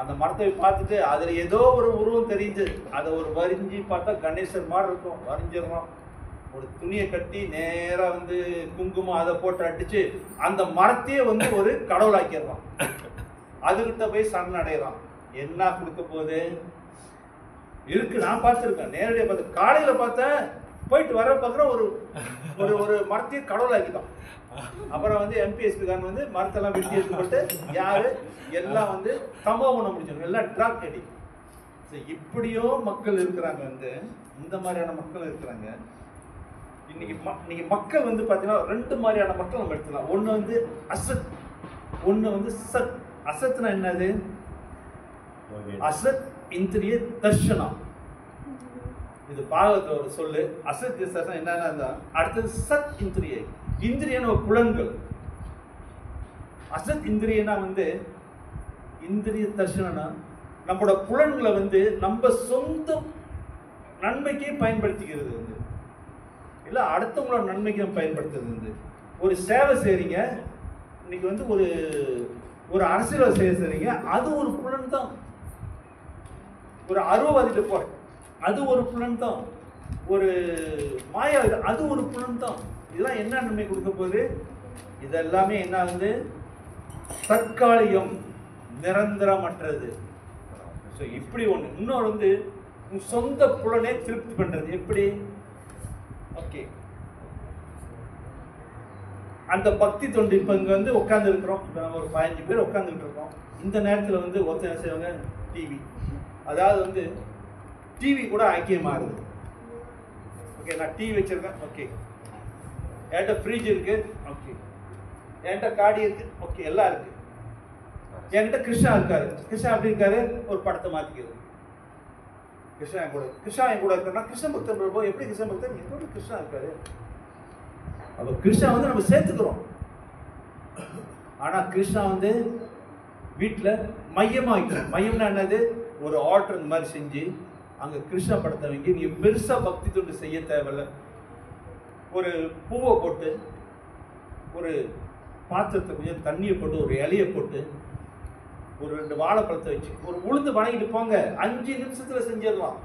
அந்த மரத்தை பார்த்துட்டு அதுல ஏதோ ஒரு உருவம் தெரிஞ்சு அதை ஒரு வரிஞ்சு பார்த்தா கணேசர் மாதிரி இருக்கும், வரைஞ்சிடறோம். ஒரு துணியை கட்டி நேரா வந்து குங்குமம் அதை போட்டு அடிச்சு அந்த மரத்தையே வந்து ஒரு கடவுளாக்கிடுறோம். அதுகிட்ட போய் சரணடைகிறான். என்ன கொடுக்க போகுது இருக்கு, நான் பார்த்துருக்கேன், நேரடியாக பார்த்து. காலையில பார்த்தேன், போயிட்டு வர பார்க்குறோம் ஒரு ஒரு மரத்தையே கடவுளாக்கிட்டான். அப்புறம் வந்து எம்பிஎஸ்பி காரன் வந்து மரத்தெல்லாம் வெட்டி எடுத்துப்பட்டு யாரு எல்லாம் வந்து தமோகுணம் முடிச்சிடும், எல்லாம் ட்ராக் அடி. இப்படியோ மக்கள் இருக்கிறாங்க, வந்து இந்த மாதிரியான மக்கள் இருக்கிறாங்க. இன்னைக்கு மக்கள் வந்து பார்த்தீங்கன்னா 2 மாதிரியான மக்கள் நம்ம எடுத்துக்கலாம். ஒன்று வந்து அசத், ஒன்று வந்து சத். அசத்னா என்னது, அசத் இந்திரிய தர்ஷனா, இது பாகவத ஒரு சொல்லு. அசத் தர்ஷனம் என்னன்னா, அடுத்தது சத் இந்திரிய. இந்திரியன புலன்கள். அசத் இந்திரியனா வந்து இந்திரிய தர்ஷனா நம்மளோட புலன்களை வந்து நம்ம சொந்த நன்மைக்கே பயன்படுத்திக்கிறது வந்து இல்லை, அடுத்தவங்களோட நன்மைக்கு நம்ம பயன்படுத்துறது வந்து. ஒரு சேவை செய்றீங்க, இன்னைக்கு வந்து ஒரு அரசியல் செய்றீங்க, அது ஒரு புலன் தான். ஒரு அருவவாதிட்டு போற, அது ஒரு புலன் தான். ஒரு மாயா, அது ஒரு புலன் தான். இதெல்லாம் என்ன நன்மை கொடுக்க போகுது, இதெல்லாமே என்ன வந்து தற்காலிகம், நிரந்தரமற்றது. ஸோ இப்படி ஒன்று. இன்னொரு வந்து உன் சொந்த புலனே திருப்தி பண்றது. எப்படி, ஓகே, அந்த பக்தி தொண்டு. இப்போ இங்கே வந்து உட்காந்து இருக்கிறோம், இப்போ நம்ம ஒரு 15 பேர் உட்காந்துக்கிட்டு இருக்கோம். இந்த நேரத்தில் வந்து ஒருத்தர் என்ன செய்வாங்க, டிவி. அதாவது வந்து டிவி கூட ஐக்கியமாகுது. ஓகே, நான் டிவி வச்சிருக்கேன், ஓகே, என்கிட்ட ஃப்ரிட்ஜ் இருக்கு, ஓகே, என்கிட்ட காடி இருக்கு, ஓகே, எல்லாம் இருக்கு. என்கிட்ட கிருஷ்ணா இருக்காரு. கிருஷ்ணா அப்படி இருக்காரு, ஒரு படத்தை மாற்றிக்கிறது. கிருஷ்ணா என் கூட இருக்கா, கிருஷ்ண பக்தன் போய் எப்படி கிருஷ்ண பக்தன் எங்க கிருஷ்ணா இருக்காரு. அப்ப கிருஷ்ணா வந்து நம்ம சேர்த்துக்கிறோம். ஆனா கிருஷ்ணா வந்து வீட்டுல மையமா வைக்கிறோம். மையம்னா என்னது, ஒரு ஆல்டர் இந்த மாதிரி செஞ்சு அங்க கிருஷ்ண படத்தை வைங்க. நீங்க பெருசா பக்தி தொண்டு செய்ய தேவையில்ல. ஒரு பூவை போட்டு, ஒரு பாத்திரத்தை கொஞ்சம் தண்ணியை போட்டு, ஒரு இலையை போட்டு, ஒரு 2 வாழைப்பழத்தை வச்சு, ஒரு உளுந்து வணங்கிட்டு போங்க. 5 நிமிஷத்துல செஞ்சிடலாம்.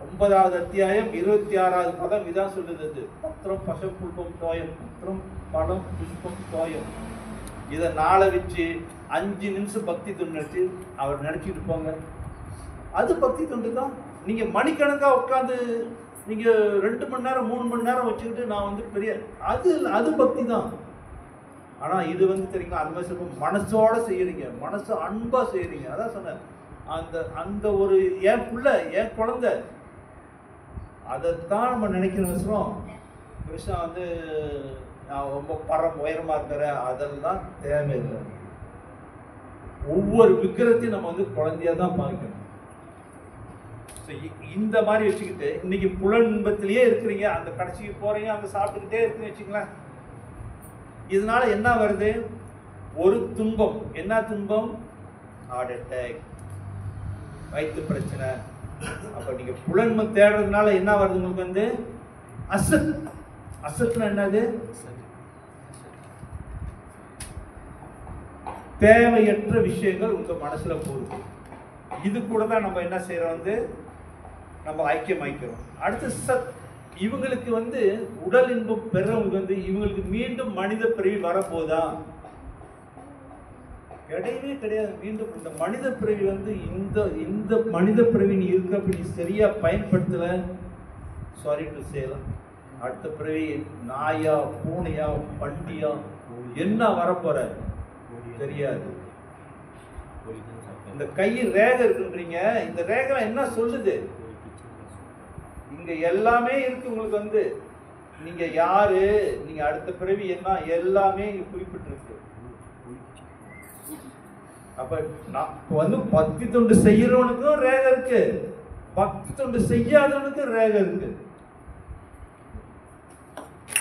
9வது அத்தியாயம் 26வது பதம் இதான் சொல்லுது. பத்திரம் பச புல்பம் தோயம், பத்திரம் பழம் புஷ்பம் தோயம். இதை நாளை வச்சு 5 நிமிஷம் பக்தி தொண்டு வச்சு அவர் நினைச்சிட்டு போங்க. அது பக்தி தொண்டு தான். நீங்க மணிக்கணக்கா உட்காந்து நீங்க 2 மணி நேரம் 3 மணி நேரம் வச்சுக்கிட்டு நான் வந்து பெரிய அது பக்தி தான். ஆனா இது வந்து தெரியுங்களா, அந்த மாதிரி மனசோட செய்யறீங்க, மனசு அன்பா செய்யறீங்க. அதான் சொன்னேன், அந்த ஒரு என் பிள்ளை என் குழந்தை அதைத்தான் நம்ம நினைக்கிற விஷயம். கிருஷ்ணா வந்து நான் ரொம்ப உயரமா இருக்கிறேன், அதெல்லாம் தேவையில்லை. ஒவ்வொரு விக்கிரத்தையும் நம்ம வந்து குழந்தையா தான் பார்க்கணும். இந்த மாதிரி வச்சுக்கிட்டு இன்னைக்கு புலன்பத்திலேயே இருக்கிறீங்க, அந்த கடைசிக்கு போறீங்க, அங்க சாப்பிட்டுக்கிட்டே இருக்குன்னு வச்சுங்களேன். இதனால என்ன வருது, ஒரு துன்பம். என்ன துன்பம்? ஹார்ட் அட்டாக், வயிற்று பிரச்சனை. அப்ப நீங்க புலன்மை தேடுறதுனால என்ன வருது உங்களுக்கு வந்து அசத். அசத்னா என்னது? தேவையற்ற விஷயங்கள் உங்க மனசுல போகுது. இது கூட தான் நம்ம என்ன செய்யறோம் வந்து நம்ம ஐக்கியமாக்கிறோம். அடுத்து சத். இவங்களுக்கு வந்து உடல் இன்பம் பெறவங்க வந்து இவங்களுக்கு மீண்டும் மனித பிறவி வரப்போதா? கிடையவே கிடையாது. மீண்டும் இந்த மனித பிறவி வந்து இந்த மனித பிறவி நீ இருக்கப்ப நீ சரியா பயன்படுத்தல, சாரி டு சேலாம், அடுத்த பிறவி நாயா பூனையா பண்டியா என்ன வரப்போற தெரியாது. இந்த கையில் ரேகை இருக்குன்றீங்க, இந்த ரேகை என்ன சொல்லுது? இங்க எல்லாமே இருக்கு உங்களுக்கு வந்து. நீங்க யாரு, நீங்க அடுத்த பிறவி என்ன, எல்லாமே குறிப்பிட்டு இருக்கு. அப்ப நான் வந்து பக்தி தொண்டு செய்யறவனுக்கும் ரேகை இருக்கு, பக்தி தொண்டு செய்யாதவனுக்கும் ரேகை இருக்கு.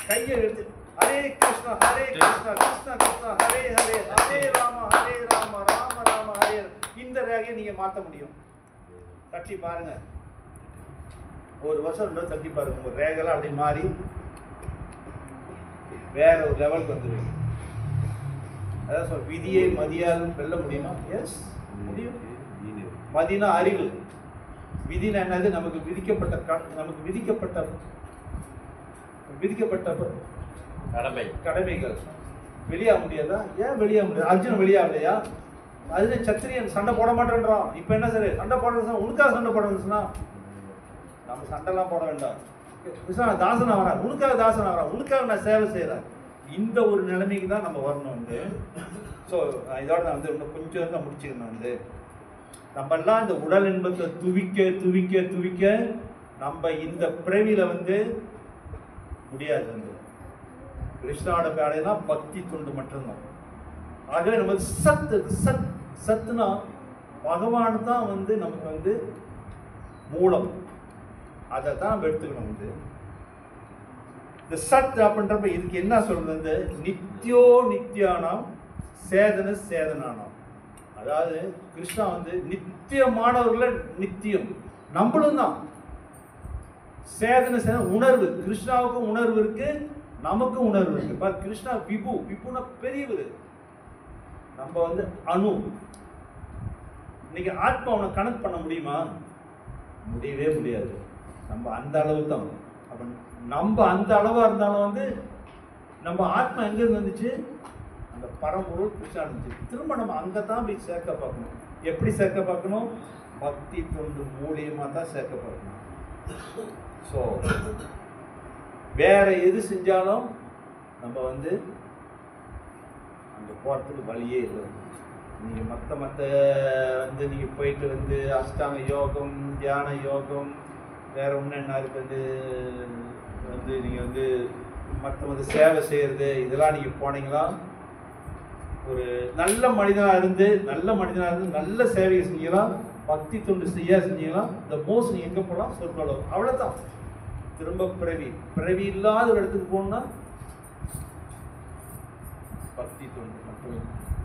கையை எடுத்து ஹரே கிருஷ்ணா ஹரே கிருஷ்ணா கிருஷ்ணா கிருஷ்ணா ஹரே ஹரே ஹரே ராம ராம ராம ஹரே. இந்த ரேகையை நீங்க மாற்ற முடியும். தட்டி பாருங்க, ஒரு வருஷம் 2 தட்டி பாருங்க, உங்க ரேகெல்லாம் அப்படி மாறி வேற ஒரு லெவலுக்கு வந்துருவீங்க. அதான் சொல்ல, விதியை மதியால் வெல்ல முடியுமா? எஸ், முடியும். மதினா அறிவு, விதினா என்னது? நமக்கு விதிக்கப்பட்ட கடமைகள் வெளியாக முடியாதா? ஏன் வெளியாக முடியாது? அர்ஜுன் வெளியாகலையா? அதுல சத்திரியன் சண்டை போட மாட்டேன்றான். இப்ப என்ன சரி சண்டை போடுறது, உனக்காக சண்டை போடுறதுன்னா நம்ம சண்டைலாம் போட வேண்டாம். தாசனா வரா, உனக்காக தாசனா வரா, உனக்காக நான் சேவை செய்யறேன். இந்த ஒரு நிலைமைக்கு தான் நம்ம வரணும் வந்து. ஸோ இதோட நான் வந்து இன்னும் கொஞ்சம் தான் முடிச்சுக்கணும் வந்து. நம்ம எல்லாம் இந்த உடல் இன்பத்தை துவிக்க நம்ம இந்த பிறவியில வந்து முடியாது வந்து. கிருஷ்ணாவோட வேலைனா பக்தி தொண்டு மட்டும்தான். ஆகவே நம்ம சத்துனா பகவான் தான் வந்து நமக்கு வந்து மூலம். அதை தான் நம்ம எடுத்துக்கணும் வந்து. இந்த சத் அப்படின்றப்ப இதுக்கு என்ன சொல்றது? நித்தியானாம் சேதனானாம். அதாவது கிருஷ்ணா வந்து நித்தியமானவர்கள நித்தியம், நம்மளும் தான். சேதன உணர்வு, கிருஷ்ணாவுக்கும் உணர்வு இருக்கு, நமக்கும் உணர்வு இருக்கு. கிருஷ்ணா விபுனா பெரியவர், நம்ம வந்து அணு. இன்னைக்கு ஆத்மாவை கனெக்ட் பண்ண முடியுமா? முடியவே முடியாது. நம்ம அந்த அளவு தான். அப்ப நம்ம அந்த அளவா இருந்தாலும் வந்து நம்ம ஆத்மா எங்க இருந்து வந்துச்சு? அந்த பரம்பொருள் கிருஷ்ணா இருந்துச்சு. திரும்ப நம்ம அங்கதான் போய் சேர்க்க பார்க்கணும். எப்படி சேர்க்க பார்க்கணும்? பக்தி தொண்டு மூலியமா தான் சேர்க்க பார்க்கணும். ஸோ வேற எது செஞ்சாலும் நம்ம வந்து அங்கே போகிறதுக்கு வழியே இல்லை. நீங்கள் மற்ற வந்து நீங்கள் போயிட்டு வந்து அஷ்டாங்க யோகம், தியான யோகம், வேற ஒன்று என்ன இருக்கு வந்து நீங்கள் வந்து மற்ற வந்து சேவை செய்கிறது, இதெல்லாம் நீங்கள் போனீங்களா ஒரு நல்ல மனிதனாக இருந்து நல்ல சேவையை செஞ்சீங்களா பக்தி தொண்டு செய்ய செஞ்சீங்கன்னா இந்த மோஸ்ட் நீங்க எங்க போகலாம் சொர்க்கலோகம். அவ்வளவுதான். திரும்ப பிறவி இல்லாத ஒரு இடத்துக்கு போகணும்னா பக்தி தொண்டு மட்டும்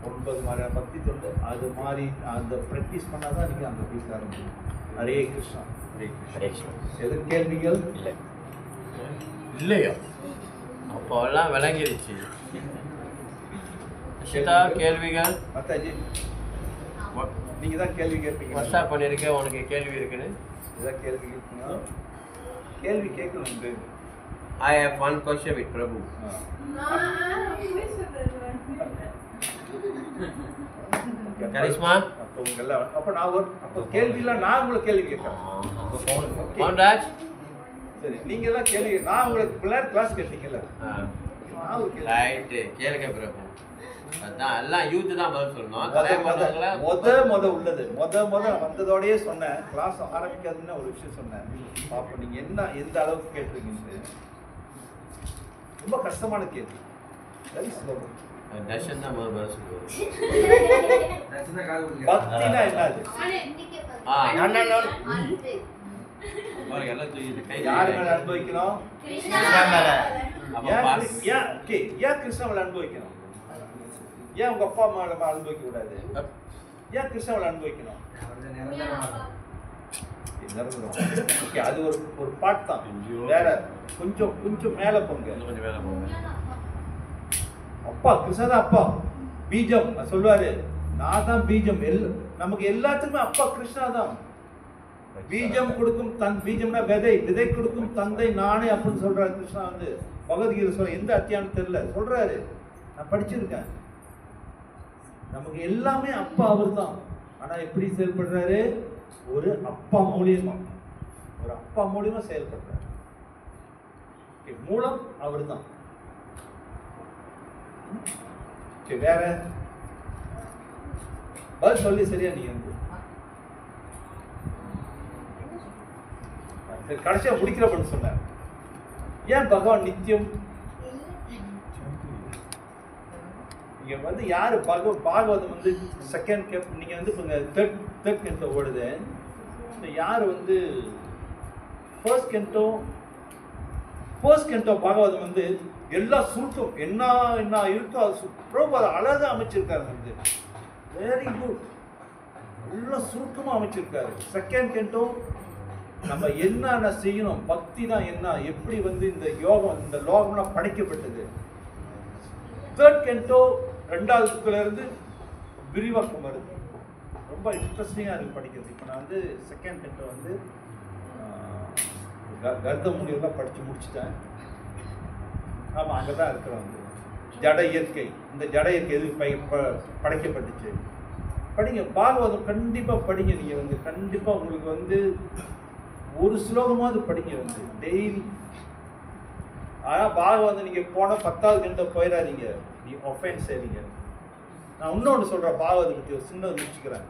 9 மாதிரியான பக்தி தொண்டு அது மாதிரி அந்த ப்ராக்டிஸ் பண்ணாதான் நீங்க அந்த வீட்டில் ஆரம்பிக்கும். ஹரே கிருஷ்ணா. ஹரே கிருஷ்ணா. எது கேள்விகள்? இல்லை இல்லையா? அப்போல்லாம் விளங்கிடுச்சு. கேள்விகள் மத்தாஜி நீங்க தான் கேள்வி கேட்பீங்க. வாட்ஸ்அப் பண்ணியிருக்கேன் உனக்கு கேள்வி இருக்குன்னு. இதான் கேள்வி கேட்பீங்க. கேள்வி கேட்கணும். I have one question with Prabhu. Karishma அப்ப நான் அப்ப கேள்வில நான் உங்களுக்கு கேள்வி கேட்கிறேன். மோகன்ராஜ் சரி நீங்க எல்லாம் கேள்வி நான் உங்களுக்கு பிள்ளையார் கிளாஸ் கேட்டீங்கல்ல. ரைட் கேளுங்க பிரபு. அதான் எல்லாம் யூத் தான் பதில் சொல்லணும். முத உள்ளது முத வந்ததோடயே சொன்னேன் கிளாஸ் ஆரம்பிக்காதுன்னு ஒரு விஷயம் சொன்னேன். பாப்போம் நீங்க என்ன எந்த அளவுக்கு கேட்டிருக்கீங்க. ரொம்ப கஷ்டமான கேள்வி. Very slow. தர்ஷன் தான் பதில் சொல்லுவாரு. பக்தினா என்னது? யார் மேல அனுபவிக்கணும்? ஏன் கிருஷ்ண மேல அனுபவிக்கணும்? ஏன் உங்க அப்பா அம்மா அனுபவிக்க கூடாது? ஏன் கிருஷ்ண மேல அனுபவிக்கணும்? அது ஒரு பாட்டு தான். வேற கொஞ்சம் மேல போங்க. அப்பா கிருஷ்ணா தான் அப்பா. பீஜம் சொல்லுவாரு நான் தான் பீஜம். நமக்கு எல்லாத்துக்குமே அப்பா கிருஷ்ணா தான். பீஜம் கொடுக்கும் பீஜம்னா விதை கொடுக்கும் தந்தை நானே அப்படின்னு சொல்றாரு கிருஷ்ணா. வந்து பகவத்கீதை சொல்ற எந்த அத்தியாயம் தெரியல சொல்றாரு. நான் படிச்சிருக்கேன். நமக்கு எல்லாமே அப்பா அவர் தான். ஆனா எப்படி செயல்படுறாரு? ஒரு அப்பா மூலியமா செயல்படுறாரு. மூலம் அவர் தான். வேற பதில் சொல்லி சரியா நீங்க வந்து கடைசியா முடிக்கிறப்பன்னு சொன்ன. ஏன் பகவான் நித்தியம்? நீங்க வந்து யாரு பாகவதம் வந்து செகண்ட் கேப் நீங்க வந்து தேர்ட் கேன்டோ ஓடுது. யாரு வந்து ஃபர்ஸ்ட் கேன்டோ பாகவதம் வந்து எல்லா சுருக்கம் என்ன இருக்கோ அது ரொம்ப அழகா அமைச்சிருக்காரு. வந்து வெரி குட். எல்லாம் சுருக்கமா அமைச்சிருக்காரு. செகண்ட் கேன்டோ நம்ம என்ன செய்யணும், பக்தி தான் என்ன, எப்படி வந்து இந்த யோகம் இந்த லோகம்லாம் படைக்கப்பட்டது. தேர்ட் கேன்டோ 2வது புக்ல இருந்து விரிவாக்கம் வருது. ரொம்ப இன்ட்ரெஸ்டிங்கா இருக்கு படிக்கிறது. இப்போ நான் வந்து செகண்ட் கேன்டோ வந்து கர்த முனிவெல்லாம் படிச்சு முடிச்சுட்டேன். ஆமா அங்கதான் இருக்கிறோம். ஜட இயற்கை. இந்த ஜட இயற்கை எது படைக்கப்பட்டுச்சு படிங்க. பாகவதம் கண்டிப்பா படிங்க. நீங்க வந்து கண்டிப்பா உங்களுக்கு வந்து ஒரு ஸ்லோகமாவது படிங்க வந்து டெய்லி. ஆனா பாகவதம் நீங்க போன 10வது கேன்டோ போயிடாதீங்க. நீ ஒஃபென்ஸ் செய்வீங்க. நான் இன்னொன்று சொல்றேன் பாகவதம் பற்றி ஒரு சின்னது முடிச்சுக்கிறேன்.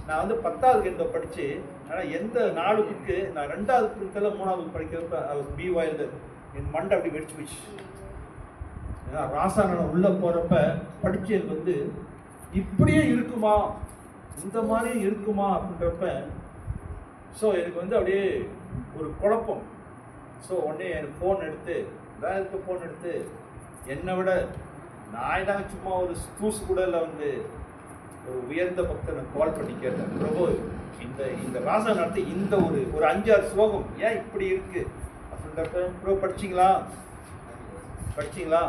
நான் வந்து 10வது கேன்டோ படிச்சு ஆனா எந்த 4 புக்கு நான் 2வது புக்கில் 3வது படிக்கிறப்ப பி வாயில் என் மண்டை அப்படி வெடிச்சு போச்சு. ஏன்னா ராசாயனம் உள்ள போறப்ப படிச்சது வந்து இப்படியே இருக்குமா, இந்த மாதிரி இருக்குமா அப்படின்றப்ப ஸோ எனக்கு வந்து அப்படியே ஒரு குழப்பம். ஸோ உடனே எனக்கு ஃபோன் எடுத்து என்னை விட நான் தான் சும்மா ஒரு தூசு கூட இல்லை வந்து ஒரு உயர்ந்த பக்தனை கால் பண்ணி கேட்டேன். பிரபு இந்த ராசாயனத்தை இந்த ஒரு 5-6 ஸ்லோகம் ஏன் இப்படி இருக்கு அப்படின்றப்ப ப்ரோ படிச்சிங்களா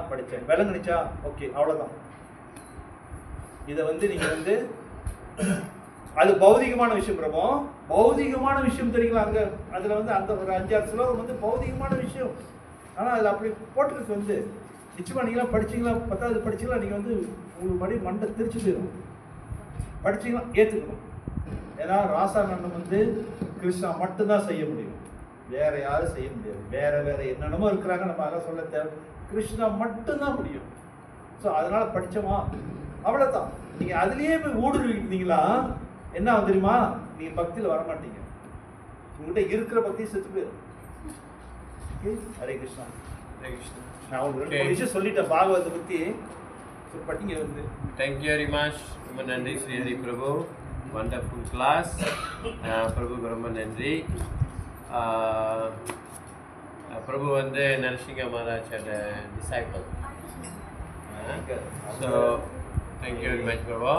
படித்தேன். விளங்குனுச்சா? ஓகே அவ்வளோதான். இதை வந்து நீங்கள் வந்து அது பௌதிகமான விஷயம். பிரபு பௌதிகமான விஷயம் தெரியுங்களா? அங்கே அதில் வந்து அந்த ஒரு 5-6 ஸ்லோகம் வந்து பௌதிகமான விஷயம். ஆனால் அதில் அப்படி போட்டுருக்கு வந்து நிச்சயமாக நீங்களாம் படிச்சிங்களா? 10வது படிச்சிங்களா? நீங்கள் வந்து உங்களுக்கு மறுபடி மண்டை திருச்சி போயிடும். படிச்சிங்களா? ஏற்றுக்கணும். ஏன்னா ராசாயனம் வந்து கிருஷ்ணா மட்டும்தான் செய்ய முடியும். வேற யாரும் செய்ய முடியாது. வேற என்னென்னமோ இருக்கிறாங்க. நம்ம அதெல்லாம் சொல்ல தேவை. கிருஷ்ணா மட்டும்தான் முடியும். ஸோ அதனால படித்தோமா அவ்வளோதான். நீங்கள் அதுலேயே போய் ஊடுருவீங்களா என்ன தெரியுமா? நீங்கள் பக்தியில் வரமாட்டீங்க. உங்கள்கிட்ட இருக்கிற பக்தி செத்து போயிடும். ஹரே கிருஷ்ணா. நான் உங்களுக்கு 2 விஷயம் சொல்லிட்டேன் பாகவத்தை பற்றி. படிங்க வந்து. Thank you very much. ரொம்ப நன்றி ஸ்ரீ ஹரி பிரபு. Wonderful class. பிரபுக்கு ரொம்ப நன்றி. பிரபு வந்து நரசிங்க மகாராஜோட disciple. So thank you very much பிரபு.